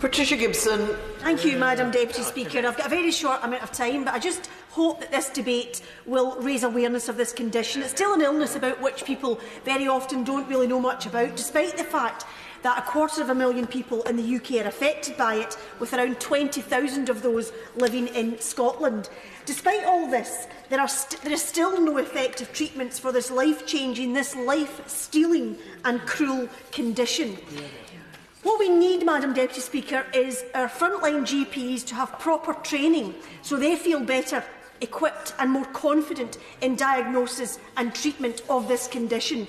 Patricia Gibson. Thank you, Madam Deputy Speaker. I've got a very short amount of time, but I just hope that this debate will raise awareness of this condition. It's still an illness about which people very often don't really know much about, despite the fact that 250,000 people in the UK are affected by it, with around 20,000 of those living in Scotland. Despite all this, there is still no effective treatments for this life-changing, this life-stealing and cruel condition. What we need, Madam Deputy Speaker, is our frontline GPs to have proper training so they feel better equipped and more confident in diagnosis and treatment of this condition.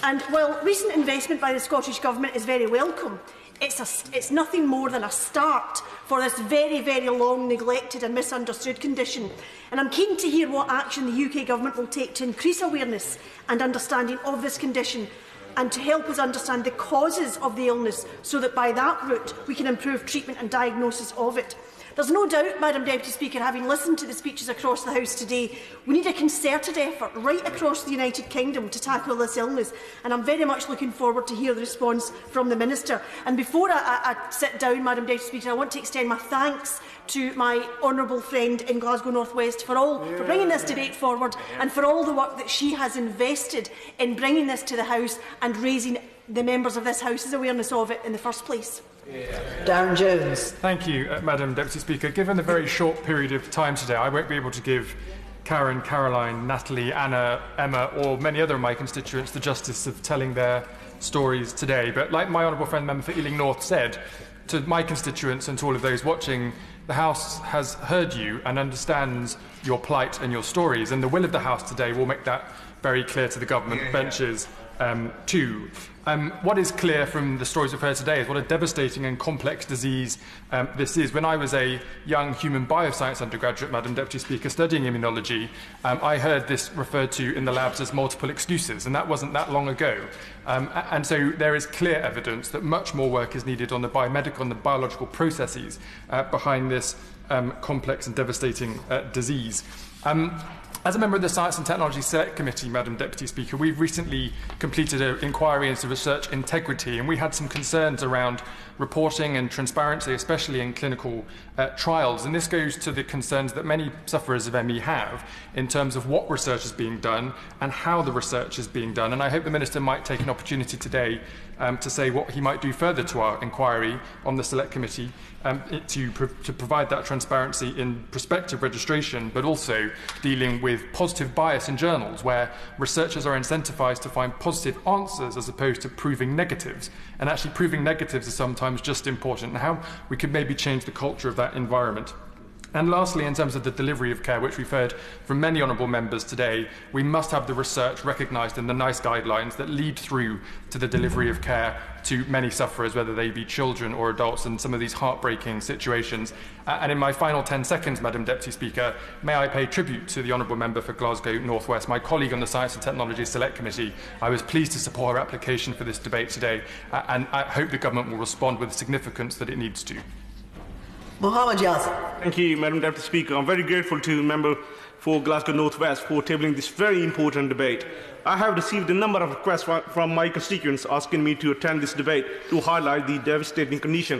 And while recent investment by the Scottish Government is very welcome, it's nothing more than a start for this very, very long neglected and misunderstood condition. And I'm keen to hear what action the UK Government will take to increase awareness and understanding of this condition, and to help us understand the causes of the illness, so that by that route we can improve treatment and diagnosis of it. There's no doubt, Madam Deputy Speaker, having listened to the speeches across the House today, we need a concerted effort right across the United Kingdom to tackle this illness, and I'm very much looking forward to hear the response from the Minister. And before I sit down, Madam Deputy Speaker, I want to extend my thanks to my honourable friend in Glasgow North West for bringing this debate forward, and for all the work that she has invested in bringing this to the House and raising the members of this House's awareness of it in the first place. Darren Jones. Thank you, Madam Deputy Speaker. Given the very short period of time today, I won't be able to give Karen, Caroline, Natalie, Anna, Emma, or many other of my constituents the justice of telling their stories today. But like my honourable friend, Member for Ealing North, said, to my constituents and to all of those watching, the House has heard you and understands your plight and your stories, and the will of the House today will make that very clear to the government benches too. What is clear from the stories we've heard today is what a devastating and complex disease this is. When I was a young human bioscience undergraduate, Madam Deputy Speaker, studying immunology, I heard this referred to in the labs as multiple excuses, and that wasn't that long ago. And so there is clear evidence that much more work is needed on the biomedical and the biological processes behind this complex and devastating disease. As a member of the Science and Technology Select Committee, Madam Deputy Speaker, we've recently completed an inquiry into research integrity, and we had some concerns around reporting and transparency, especially in clinical trials. And this goes to the concerns that many sufferers of ME have in terms of what research is being done and how the research is being done. And I hope the Minister might take an opportunity today to say what he might do further to our inquiry on the Select Committee to provide that transparency in prospective registration, but also dealing with positive bias in journals, where researchers are incentivised to find positive answers as opposed to proving negatives. And actually proving negatives is sometimes just important, and how we could maybe change the culture of that environment. And lastly, in terms of the delivery of care, which we've heard from many honourable members today, we must have the research recognised in the NICE guidelines that lead through to the delivery of care to many sufferers, whether they be children or adults, in some of these heartbreaking situations. And in my final 10 seconds, Madam Deputy Speaker, may I pay tribute to the honourable member for Glasgow North West, my colleague on the Science and Technology Select Committee. I was pleased to support her application for this debate today, and I hope the government will respond with the significance that it needs to. Mohammed Yas. Thank you, Madam Deputy Speaker. I'm very grateful to the member for Glasgow North West for tabling this very important debate. I have received a number of requests from my constituents asking me to attend this debate to highlight the devastating condition.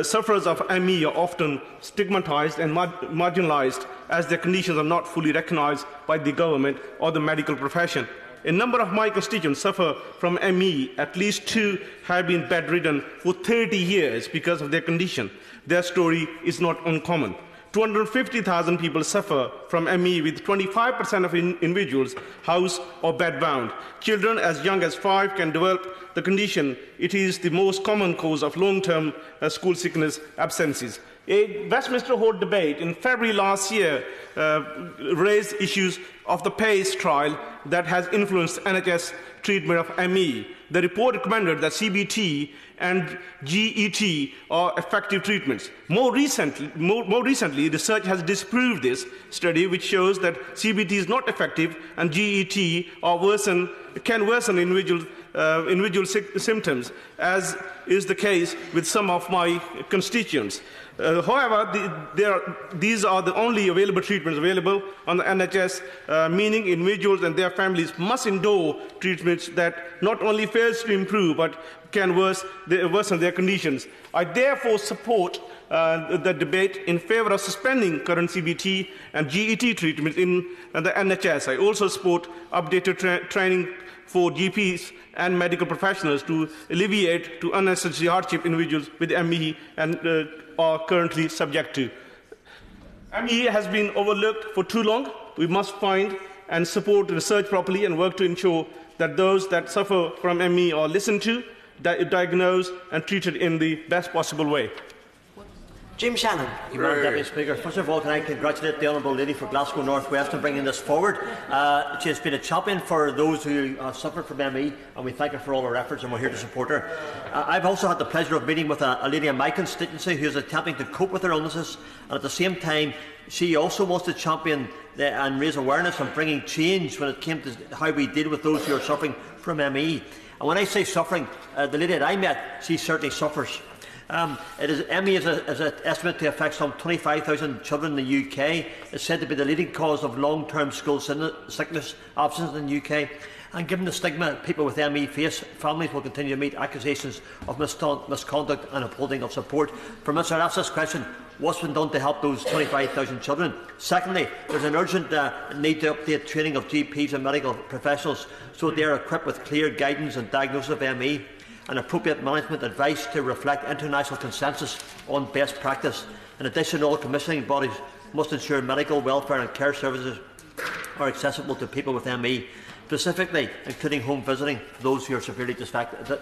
Sufferers of ME are often stigmatised and marginalised as their conditions are not fully recognised by the government or the medical profession. A number of my constituents suffer from ME. At least 2 have been bedridden for 30 years because of their condition. Their story is not uncommon. 250,000 people suffer from ME, with 25% of individuals house or bedbound. Children as young as 5 can develop the condition. It is the most common cause of long-term school sickness absences. A Westminster Hall debate in February last year raised issues of the PACE trial that has influenced NHS treatment of ME. The report recommended that CBT and GET are effective treatments. More recently, research has disproved this study, which shows that CBT is not effective and GET can worsen individual symptoms, as is the case with some of my constituents. However, these are the only available treatments available on the NHS, meaning individuals and their families must endure treatments that not only fails to improve but can worsen their conditions. I therefore support the debate in favour of suspending current CBT and GET treatments in the NHS. I also support updated training for GPs and medical professionals to alleviate to unnecessary hardship individuals with ME and are currently subject to. ME has been overlooked for too long. We must find and support research properly and work to ensure that those that suffer from ME are listened to, diagnosed and treated in the best possible way. Jim Shannon. Thank you, Madam Deputy Speaker. First of all, can I congratulate the Honourable Lady for Glasgow North West on bringing this forward. She has been a champion for those who suffered from ME, and we thank her for all her efforts, and we're here to support her. I've also had the pleasure of meeting with a lady in my constituency who is attempting to cope with her illnesses, and at the same time, she also wants to champion and raise awareness on bringing change when it came to how we deal with those who are suffering from ME. And when I say suffering, the lady that I met, she certainly suffers. ME is an estimate to affect some 25,000 children in the UK. It's said to be the leading cause of long-term school sickness absence in the UK. And given the stigma people with ME face, families will continue to meet accusations of misconduct and upholding of support. For Mr. I ask this question: what's been done to help those 25,000 children? Secondly, there's an urgent need to update training of GPs and medical professionals so they are equipped with clear guidance and diagnosis of ME, and appropriate management advice to reflect international consensus on best practice. In addition, all commissioning bodies must ensure medical, welfare and care services are accessible to people with ME, specifically including home visiting for those who are severely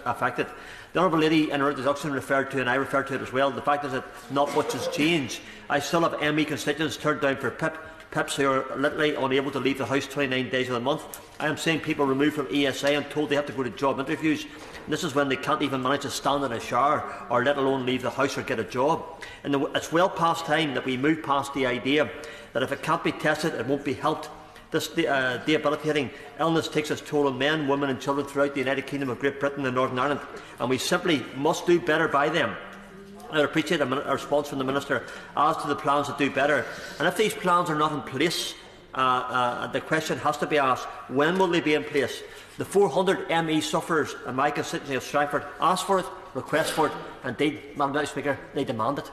affected. The Honourable Lady in her introduction referred to, and I referred to it as well, the fact is that not much has changed. I still have ME constituents turned down for PIPs who are literally unable to leave the house 29 days of the month. I am seeing people removed from ESA and told they have to go to job interviews. And this is when they can't even manage to stand in a shower, or let alone leave the house or get a job. And it's well past time that we move past the idea that if it can't be tested, it won't be helped. This debilitating illness takes its toll on men, women and children throughout the United Kingdom of Great Britain and Northern Ireland, and we simply must do better by them. I appreciate a response from the Minister as to the plans to do better. And if these plans are not in place, the question has to be asked: when will they be in place? The 400 ME sufferers in my constituency of Stratford asked for it, request for it, and indeed, Madam Deputy Speaker, they demand it.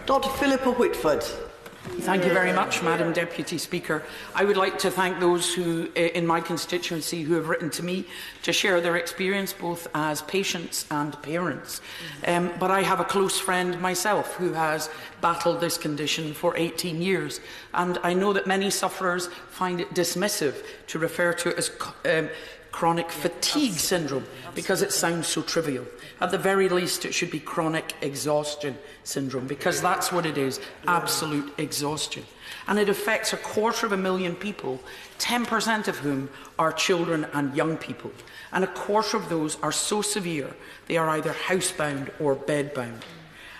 Dr. Philippa Whitford. Thank you very much, Madam Deputy Speaker. I would like to thank those who, in my constituency, who have written to me to share their experience both as patients and parents. But I have a close friend myself who has battled this condition for 18 years, and I know that many sufferers find it dismissive to refer to it as chronic fatigue syndrome because it sounds so trivial. At the very least, it should be chronic exhaustion syndrome, because that's what it is, absolute exhaustion. And it affects 250,000 people, 10% of whom are children and young people. And 1/4 of those are so severe they are either housebound or bedbound.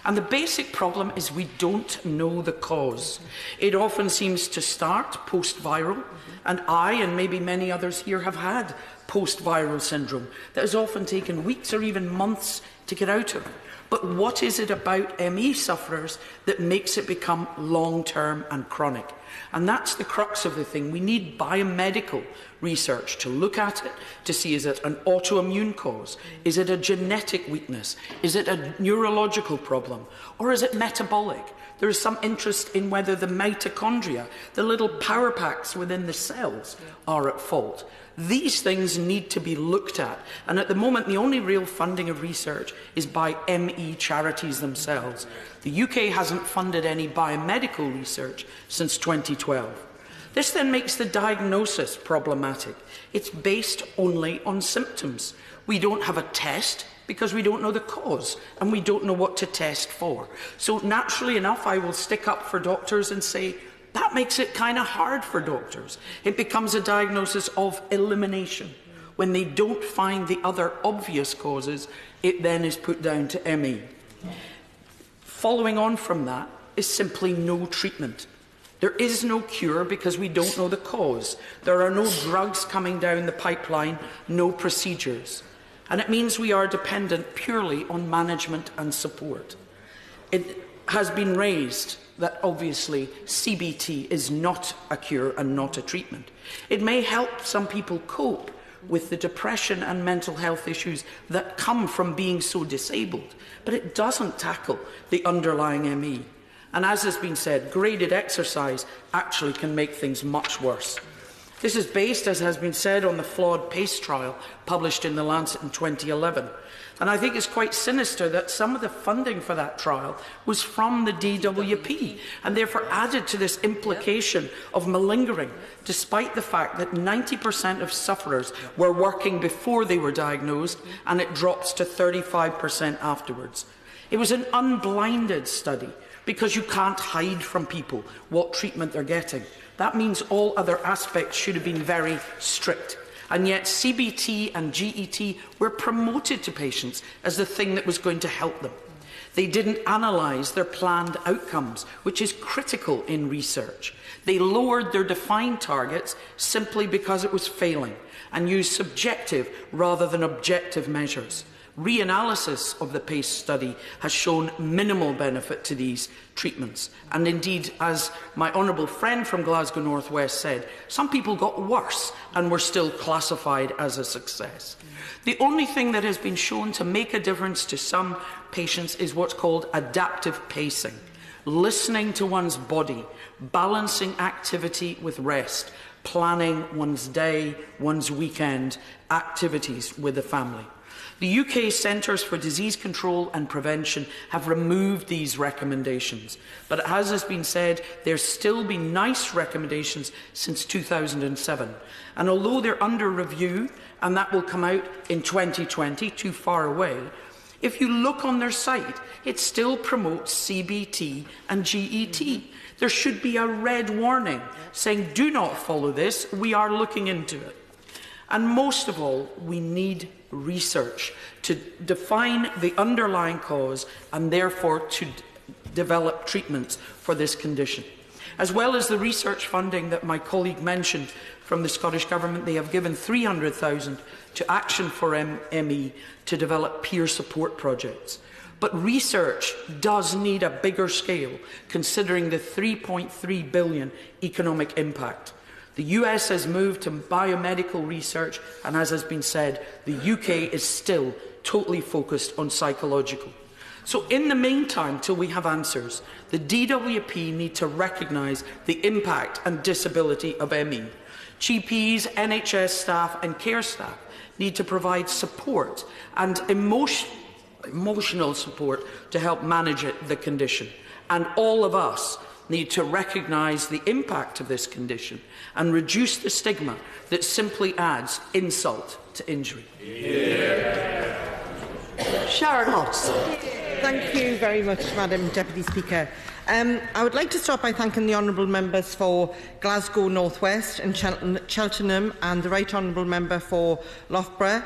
And the basic problem is we don't know the cause. It often seems to start post-viral, and I and maybe many others here have had post-viral syndrome that has often taken weeks or even months to get out of. But what is it about ME sufferers that makes it become long-term and chronic? And that's the crux of the thing. We need biomedical research to look at it, to see, is it an autoimmune cause? Is it a genetic weakness? Is it a neurological problem? Or is it metabolic? There is some interest in whether the mitochondria, the little power packs within the cells, are at fault. These things need to be looked at. And at the moment, the only real funding of research is by ME charities themselves. The UK hasn't funded any biomedical research since 2012. This then makes the diagnosis problematic. It's based only on symptoms. We don't have a test because we don't know the cause and we don't know what to test for. So naturally enough, I will stick up for doctors and say, that makes it kind of hard for doctors. It becomes a diagnosis of elimination. When they don't find the other obvious causes, it then is put down to ME. Following on from that is simply no treatment. There is no cure because we don't know the cause. There are no drugs coming down the pipeline, no procedures. And it means we are dependent purely on management and support. It has been raised that obviously CBT is not a cure and not a treatment. It may help some people cope with the depression and mental health issues that come from being so disabled, but it doesn't tackle the underlying ME. And as has been said, graded exercise actually can make things much worse. This is based, as has been said, on the flawed PACE trial published in The Lancet in 2011. And I think it's quite sinister that some of the funding for that trial was from the DWP and therefore added to this implication of malingering, despite the fact that 90% of sufferers were working before they were diagnosed and it drops to 35% afterwards. It was an unblinded study because you can't hide from people what treatment they're getting. That means all other aspects should have been very strict. And yet CBT and GET were promoted to patients as the thing that was going to help them. They didn't analyse their planned outcomes, which is critical in research. They lowered their defined targets simply because it was failing and used subjective rather than objective measures. Reanalysis of the PACE study has shown minimal benefit to these treatments. And indeed, as my honourable friend from Glasgow North West said, some people got worse and were still classified as a success. The only thing that has been shown to make a difference to some patients is what's called adaptive pacing. Listening to one's body, balancing activity with rest, planning one's day, one's weekend, activities with the family. The UK Centres for Disease Control and Prevention have removed these recommendations, but as has been said, there's still been nice recommendations since 2007. And although they're under review, and that will come out in 2020, too far away, if you look on their site, it still promotes CBT and GET. There should be a red warning saying, do not follow this, we are looking into it. And most of all, we need research to define the underlying cause and therefore to develop treatments for this condition. As well as the research funding that my colleague mentioned from the Scottish Government, they have given $300,000 to Action for ME to develop peer support projects. But research does need a bigger scale, considering the $3.3 billion economic impact. The US has moved to biomedical research, and as has been said, the UK is still totally focused on psychological. So in the meantime, till we have answers, the DWP need to recognise the impact and disability of ME. GPs, NHS staff and care staff need to provide support and emotional support to help manage the condition. And all of us need to recognise the impact of this condition and reduce the stigma that simply adds insult to injury. Yeah. Sharon Watts. Thank you very much, Madam Deputy Speaker. I would like to start by thanking the honourable members for Glasgow North West and Cheltenham and the Right Honourable Member for Loughborough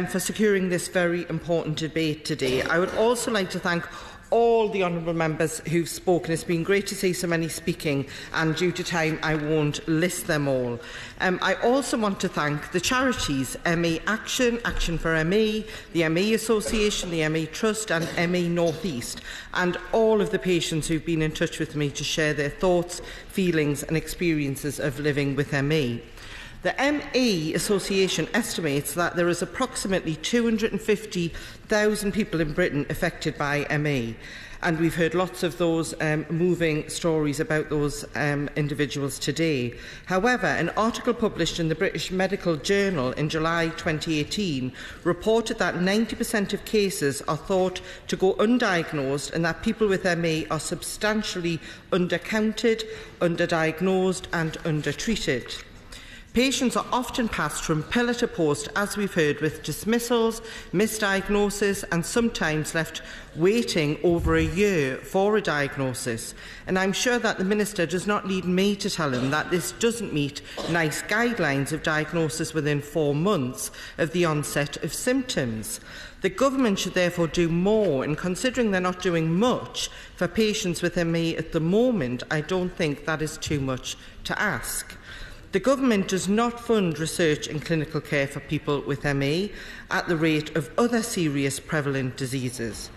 for securing this very important debate today. I would also like to thank all the honourable members who've spoken. It's been great to see so many speaking, and due to time I won't list them all. I also want to thank the charities ME Action, Action for ME, the ME Association, the ME Trust and ME North East, and all of the patients who've been in touch with me to share their thoughts, feelings and experiences of living with ME. The ME Association estimates that there is approximately 250,000 people in Britain affected by ME, and we've heard lots of those moving stories about those individuals today. However, an article published in the British Medical Journal in July 2018 reported that 90% of cases are thought to go undiagnosed and that people with ME are substantially undercounted, underdiagnosed and undertreated. Patients are often passed from pillar to post, as we've heard, with dismissals, misdiagnosis and sometimes left waiting over a year for a diagnosis. And I'm sure that the Minister does not need me to tell him that this doesn't meet NICE guidelines of diagnosis within 4 months of the onset of symptoms. The Government should therefore do more, and considering they're not doing much for patients with ME at the moment, I don't think that is too much to ask. The Government does not fund research in clinical care for people with ME at the rate of other serious prevalent diseases.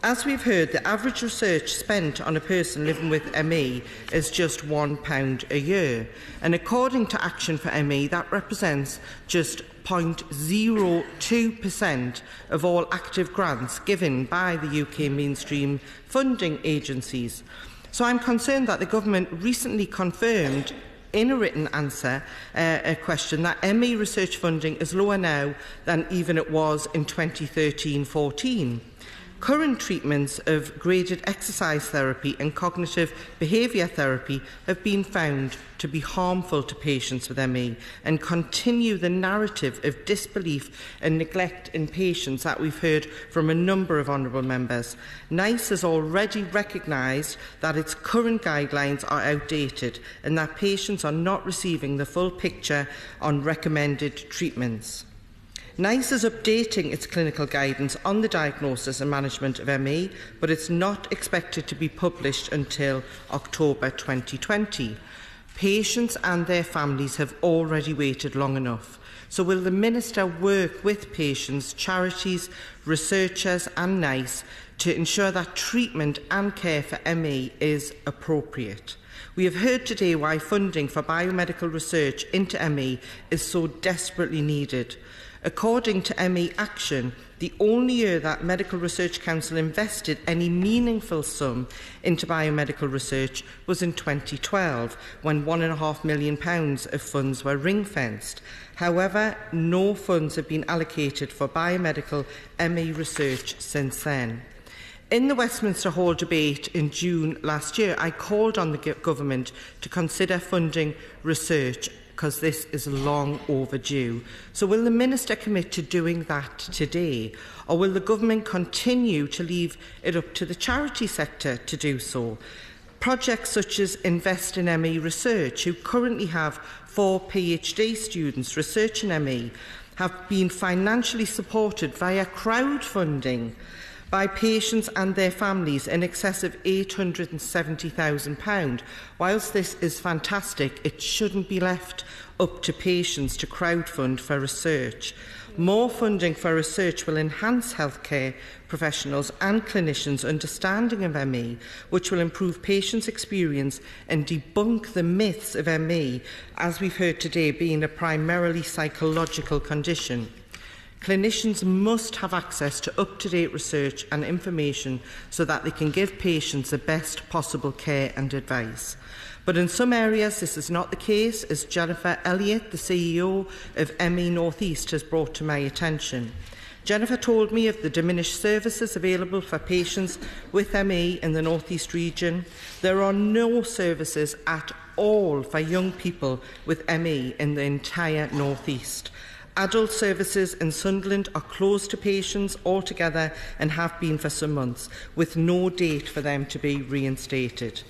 As we've heard, the average research spent on a person living with ME is just £1 a year, and according to Action for ME, that represents just 0.02% of all active grants given by the UK mainstream funding agencies. So I'm concerned that the Government recently confirmed in a written answer a question that ME research funding is lower now than even it was in 2013-14. Current treatments of graded exercise therapy and cognitive behaviour therapy have been found to be harmful to patients with ME and continue the narrative of disbelief and neglect in patients that we've heard from a number of honourable members. NICE has already recognised that its current guidelines are outdated and that patients are not receiving the full picture on recommended treatments. NICE is updating its clinical guidance on the diagnosis and management of ME, but it's not expected to be published until October 2020. Patients and their families have already waited long enough. So will the Minister work with patients, charities, researchers and NICE to ensure that treatment and care for ME is appropriate? We have heard today why funding for biomedical research into ME is so desperately needed. According to ME Action, the only year that Medical Research Council invested any meaningful sum into biomedical research was in 2012, when £1.5 million of funds were ring-fenced. However, no funds have been allocated for biomedical ME research since then. In the Westminster Hall debate in June last year, I called on the Government to consider funding research because this is long overdue. So will the Minister commit to doing that today, or will the Government continue to leave it up to the charity sector to do so? Projects such as Invest in ME Research, who currently have 4 PhD students researching ME, have been financially supported via crowdfunding by patients and their families in excess of £870,000. Whilst this is fantastic, it shouldn't be left up to patients to crowdfund for research. More funding for research will enhance healthcare professionals and clinicians' understanding of ME, which will improve patients' experience and debunk the myths of ME, as we've heard today, being a primarily psychological condition. Clinicians must have access to up-to-date research and information so that they can give patients the best possible care and advice. But in some areas this is not the case, as Jennifer Elliott, the CEO of ME North East, has brought to my attention. Jennifer told me of the diminished services available for patients with ME in the North East region. There are no services at all for young people with ME in the entire North East. Adult services in Sunderland are closed to patients altogether and have been for some months, with no date for them to be reinstated.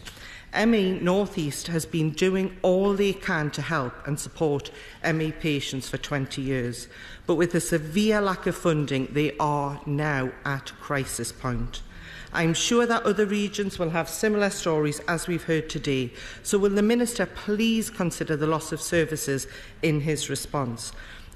ME North East has been doing all they can to help and support ME patients for 20 years, but with a severe lack of funding, they are now at crisis point. I'm sure that other regions will have similar stories as we've heard today. So will the Minister please consider the loss of services in his response?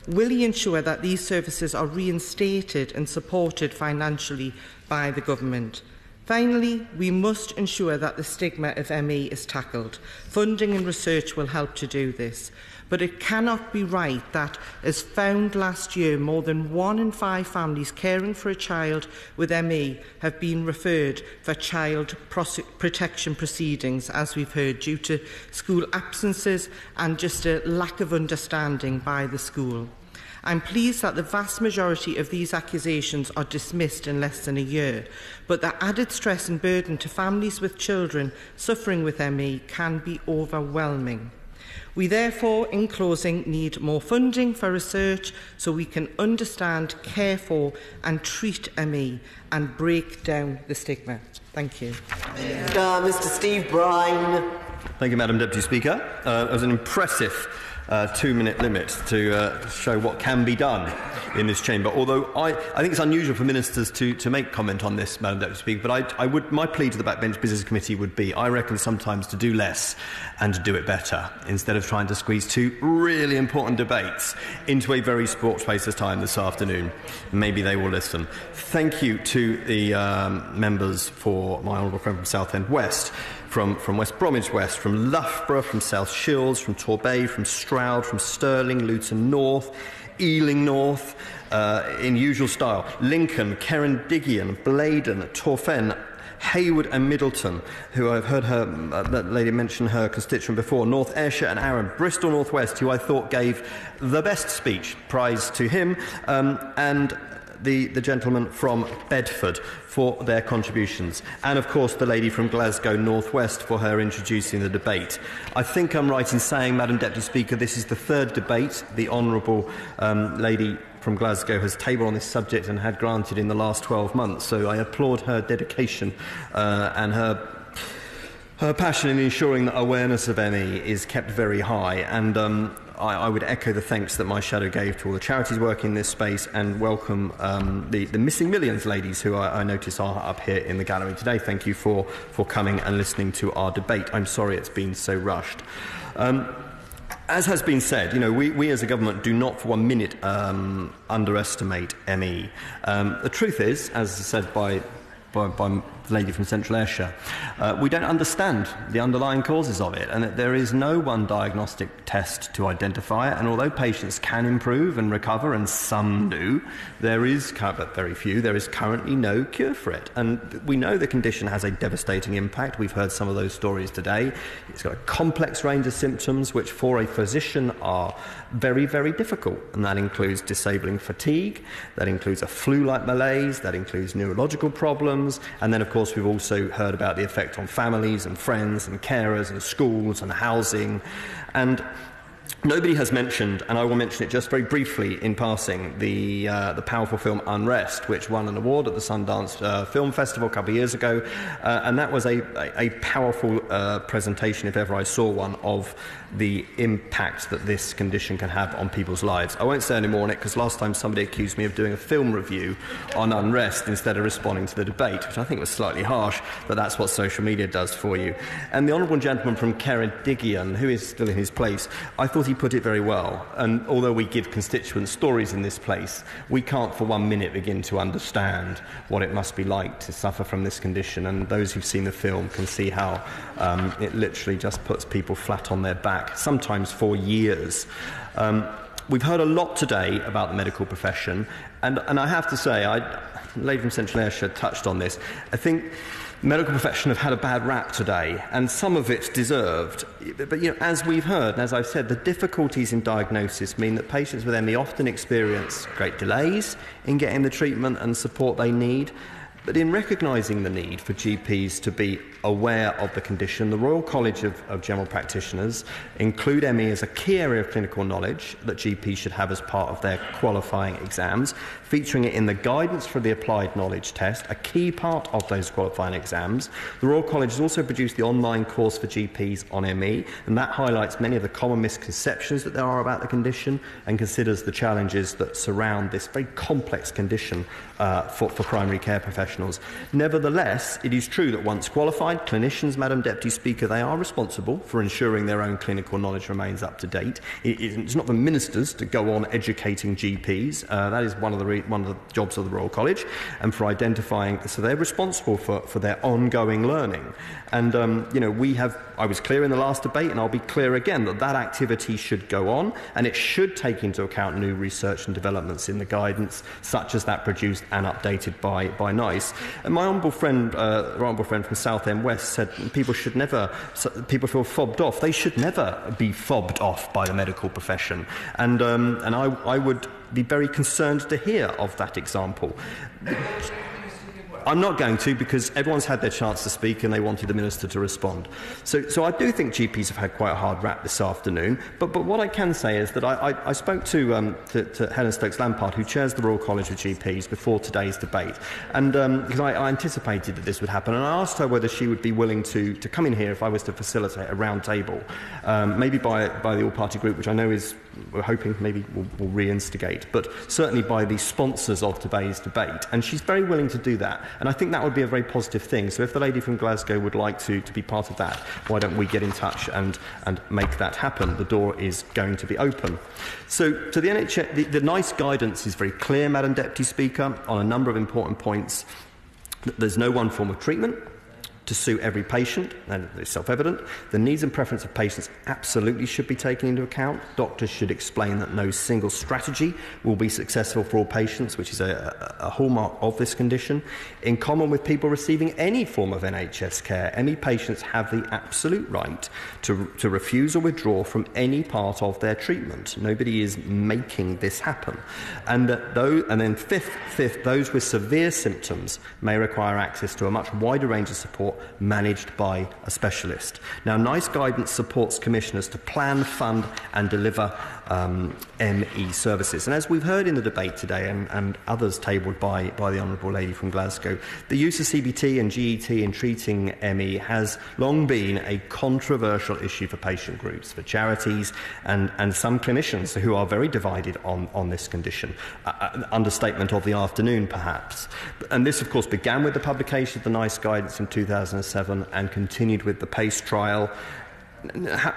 Will he ensure that these services are reinstated and supported financially by the Government? Finally, we must ensure that the stigma of ME is tackled. Funding and research will help to do this. But it cannot be right that, as found last year, more than 1 in 5 families caring for a child with ME have been referred for child protection proceedings, as we've heard, due to school absences and just a lack of understanding by the school. I'm pleased that the vast majority of these accusations are dismissed in less than a year, but the added stress and burden to families with children suffering with ME can be overwhelming. We therefore, in closing, need more funding for research so we can understand, care for and treat ME and break down the stigma. Thank you. Mr Steve Brine. Thank you, Madam Deputy Speaker. It was an impressive 2-minute limit to show what can be done in this chamber. Although I think it's unusual for ministers to make comment on this, Madam Deputy Speaker, but my plea to the Backbench Business Committee would be, I reckon, sometimes to do less and to do it better, instead of trying to squeeze 2 really important debates into a very short space of time this afternoon. Maybe they will listen. Thank you to the members for my honourable friend from Southend West, from West Bromwich West, from Loughborough, from South Shields, from Torbay, from Stroud, from Stirling, Luton North, Ealing North, in usual style, Lincoln, Ceredigion, Bladen, Torfen, Hayward and Middleton, who I've heard that lady mention her constituent before, North Ayrshire and Arran, Bristol North West, who I thought gave the best speech, prize to him, and the gentleman from Bedford for their contributions, and of course the lady from Glasgow North West for her introducing the debate. I think I'm right in saying, Madam Deputy Speaker, this is the 3rd debate the Honourable lady from Glasgow has tabled on this subject and had granted in the last 12 months, so I applaud her dedication and her passion in ensuring that awareness of ME is kept very high, and I would echo the thanks that my shadow gave to all the charities working in this space, and welcome the Missing Millions ladies, who I notice are up here in the gallery today. Thank you for coming and listening to our debate. I'm sorry it's been so rushed. As has been said, we as a government do not for 1 minute underestimate ME. The truth is, as said by the lady from Central Ayrshire, we don't understand the underlying causes of it, and that there is no one diagnostic test to identify it, and although patients can improve and recover, and some do, but very few, there is currently no cure for it. And we know the condition has a devastating impact. We've heard some of those stories today. It's got a complex range of symptoms which for a physician are very, very difficult, and that includes disabling fatigue, that includes a flu-like malaise, that includes neurological problems, and then of course we've also heard about the effect on families and friends and carers and schools and housing. And nobody has mentioned, and I will mention it just very briefly in passing, the powerful film Unrest, which won an award at the Sundance Film Festival a couple of years ago, and that was a powerful presentation, if ever I saw one, of the impact that this condition can have on people's lives. I won't say any more on it, because last time somebody accused me of doing a film review on Unrest instead of responding to the debate, which I think was slightly harsh, but that's what social media does for you. And the honourable gentleman from Ceredigion, who is still in his place, I thought he put it very well. And although we give constituent stories in this place, we can't for 1 minute begin to understand what it must be like to suffer from this condition. And those who've seen the film can see how it literally just puts people flat on their back, sometimes for years. We've heard a lot today about the medical profession, and I have to say, the lady from Central Ayrshire touched on this. I think the medical profession have had a bad rap today, and some of it's deserved. But as we've heard, and as I've said, the difficulties in diagnosis mean that patients with ME often experience great delays in getting the treatment and support they need. But in recognising the need for GPs to be aware of the condition, the Royal College of General Practitioners include ME as a key area of clinical knowledge that GPs should have as part of their qualifying exams, featuring it in the guidance for the applied knowledge test, a key part of those qualifying exams. The Royal College has also produced the online course for GPs on ME, and that highlights many of the common misconceptions that there are about the condition and considers the challenges that surround this very complex condition for primary care professionals. professionals. Nevertheless, it is true that once qualified, clinicians, Madam Deputy Speaker, they are responsible for ensuring their own clinical knowledge remains up to date. It's not for ministers to go on educating GPs. That is one of the jobs of the Royal College, and for identifying. So they're responsible for their ongoing learning. And I was clear in the last debate, and I'll be clear again, that activity should go on, and it should take into account new research and developments in the guidance, such as that produced and updated by NICE. And my honourable friend from Southend West said people feel fobbed off. They should never be fobbed off by the medical profession. And I would be very concerned to hear of that example. I'm not going to, because everyone's had their chance to speak and they wanted the Minister to respond. So I do think GPs have had quite a hard rap this afternoon, but what I can say is that I spoke to Helen Stokes-Lampard, who chairs the Royal College of GPs, before today's debate, and because I anticipated that this would happen, and I asked her whether she would be willing to come in here if I was to facilitate a round table, maybe by the all-party group, which I know we're hoping maybe will reinstigate, but certainly by the sponsors of today's debate, and she's very willing to do that. And I think that would be a very positive thing. So if the lady from Glasgow would like to be part of that, why don't we get in touch and make that happen? The door is going to be open. So to the NHS, the NICE guidance is very clear, Madam Deputy Speaker, on a number of important points. There's no one form of treatment to suit every patient, and it's self-evident. The needs and preference of patients absolutely should be taken into account. Doctors should explain that no single strategy will be successful for all patients, which is a hallmark of this condition. In common with people receiving any form of NHS care, any patients have the absolute right to refuse or withdraw from any part of their treatment. Nobody is making this happen. And then fifth, those with severe symptoms may require access to a much wider range of support managed by a specialist. Now, NICE guidance supports commissioners to plan, fund and deliver ME services. And as we've heard in the debate today, and others tabled by the Honourable Lady from Glasgow, the use of CBT and GET in treating ME has long been a controversial issue for patient groups, for charities and some clinicians who are very divided on this condition. Understatement of the afternoon, perhaps. And this, of course, began with the publication of the NICE guidance in 2007 and continued with the PACE trial.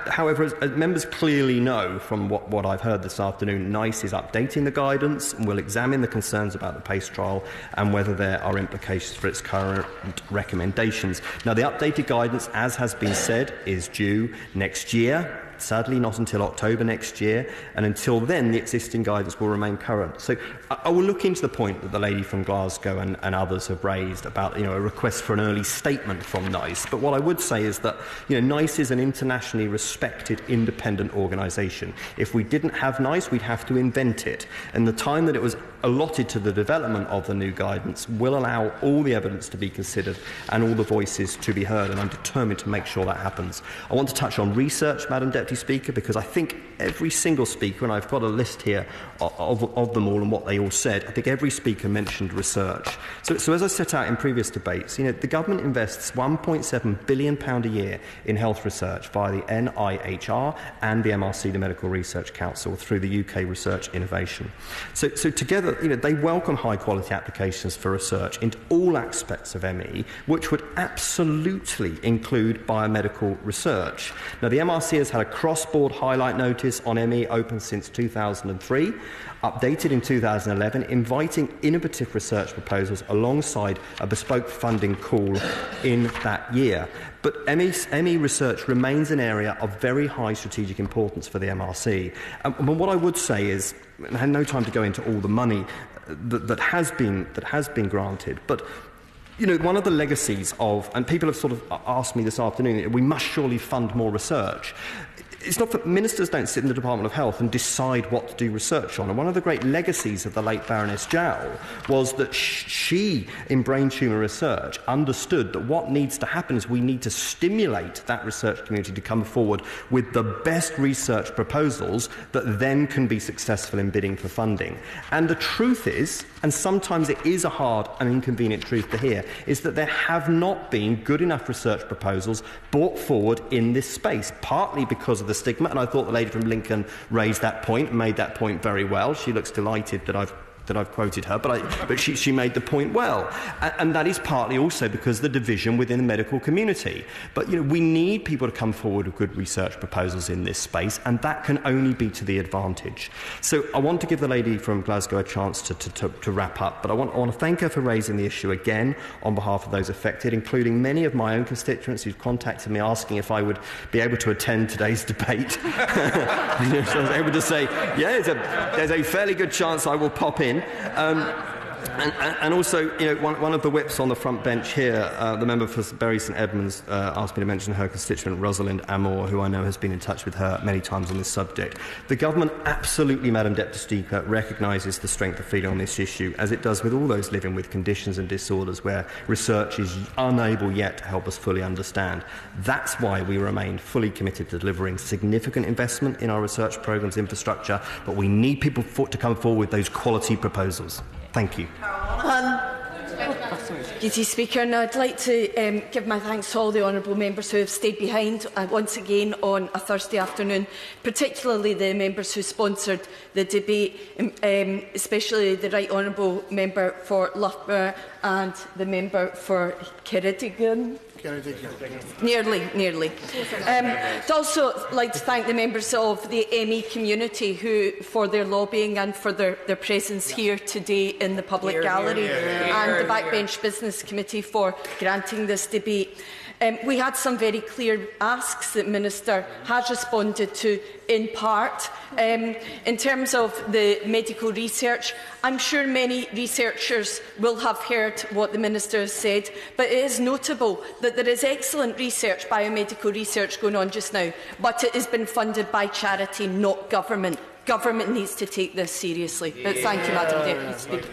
However, as members clearly know from what I've heard this afternoon, NICE is updating the guidance and will examine the concerns about the PACE trial and whether there are implications for its current recommendations. Now, the updated guidance, as has been said, is due next year. Sadly, not until October next year, and until then, the existing guidance will remain current. So I will look into the point that the lady from Glasgow and others have raised about a request for an early statement from NICE. But what I would say is that NICE is an internationally respected independent organisation. If we didn't have NICE, we'd have to invent it. And the time that it was allotted to the development of the new guidance will allow all the evidence to be considered and all the voices to be heard, and I'm determined to make sure that happens. I want to touch on research, Madam Deputy Speaker, because I think every single speaker, and I've got a list here of them all and what they all said, I think every speaker mentioned research. So as I set out in previous debates, the government invests £1.7 billion a year in health research via the NIHR and the MRC, the Medical Research Council, through the UK Research Innovation. So together, they welcome high-quality applications for research into all aspects of ME, which would absolutely include biomedical research. Now, the MRC has had a cross-board highlight notice on ME open since 2003, updated in 2011, inviting innovative research proposals alongside a bespoke funding call in that year. But ME research remains an area of very high strategic importance for the MRC. But what I would say is, I had no time to go into all the money that has been granted, but one of the legacies of, and people have sort of asked me this afternoon, we must surely fund more research. It's not that ministers don't sit in the Department of Health and decide what to do research on. And one of the great legacies of the late Baroness Jowell was that she, in brain tumour research, understood that what needs to happen is we need to stimulate that research community to come forward with the best research proposals that then can be successful in bidding for funding. And the truth is, and sometimes it is a hard and inconvenient truth to hear, is that there have not been good enough research proposals brought forward in this space, partly because of the stigma, and I thought the lady from Lincoln raised that point and made that point very well. She looks delighted that I've I've quoted her, but she made the point well. And that is partly also because of the division within the medical community. But we need people to come forward with good research proposals in this space, and that can only be to the advantage. So I want to give the lady from Glasgow a chance to wrap up, but I want to thank her for raising the issue again on behalf of those affected, including many of my own constituents who've contacted me asking if I would be able to attend today's debate. So I was able to say, yeah, there's a fairly good chance I will pop in. And also, one of the whips on the front bench here, the member for Bury St Edmunds, asked me to mention her constituent Rosalind Amor, who I know has been in touch with her many times on this subject. The government absolutely, Madam Deputy Speaker, recognises the strength of feeling on this issue, as it does with all those living with conditions and disorders where research is unable yet to help us fully understand. That's why we remain fully committed to delivering significant investment in our research programmes infrastructure, but we need people to come forward with those quality proposals. Thank you. Deputy Speaker, now I'd like to give my thanks to all the honourable members who have stayed behind once again on a Thursday afternoon, particularly the members who sponsored the debate, especially the Right Honourable Member for Loughborough and the member for Ceredigion. Nearly. I'd also like to thank the members of the ME community who, for their lobbying and for their presence here today in the public gallery, and the Backbench Business Committee for granting this debate. We had some very clear asks that Minister has responded to in part. In terms of the medical research, I'm sure many researchers will have heard what the Minister has said, but it is notable that there is excellent research, biomedical research going on just now, but it has been funded by charity, not government. Government needs to take this seriously. But thank you, Madam Deputy Speaker.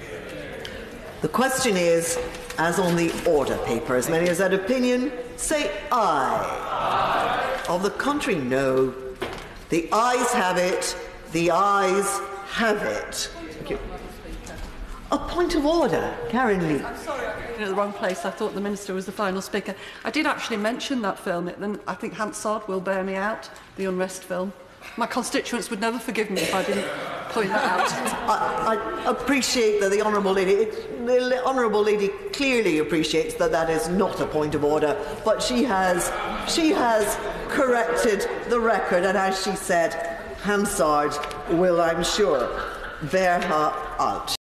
The question is, as on the order paper, as many as that opinion, say aye. Of the contrary, no. The ayes have it. The ayes have it. Thank you. A point of order, Karen Lee. I'm sorry, I'm in the wrong place. I thought the Minister was the final speaker. I did actually mention that film. I think Hansard will bear me out, the Unrest film. My constituents would never forgive me if I didn't point that out. I appreciate that the Honourable Lady clearly appreciates that that is not a point of order, but she has corrected the record, and as she said, Hansard will, I'm sure, bear her out.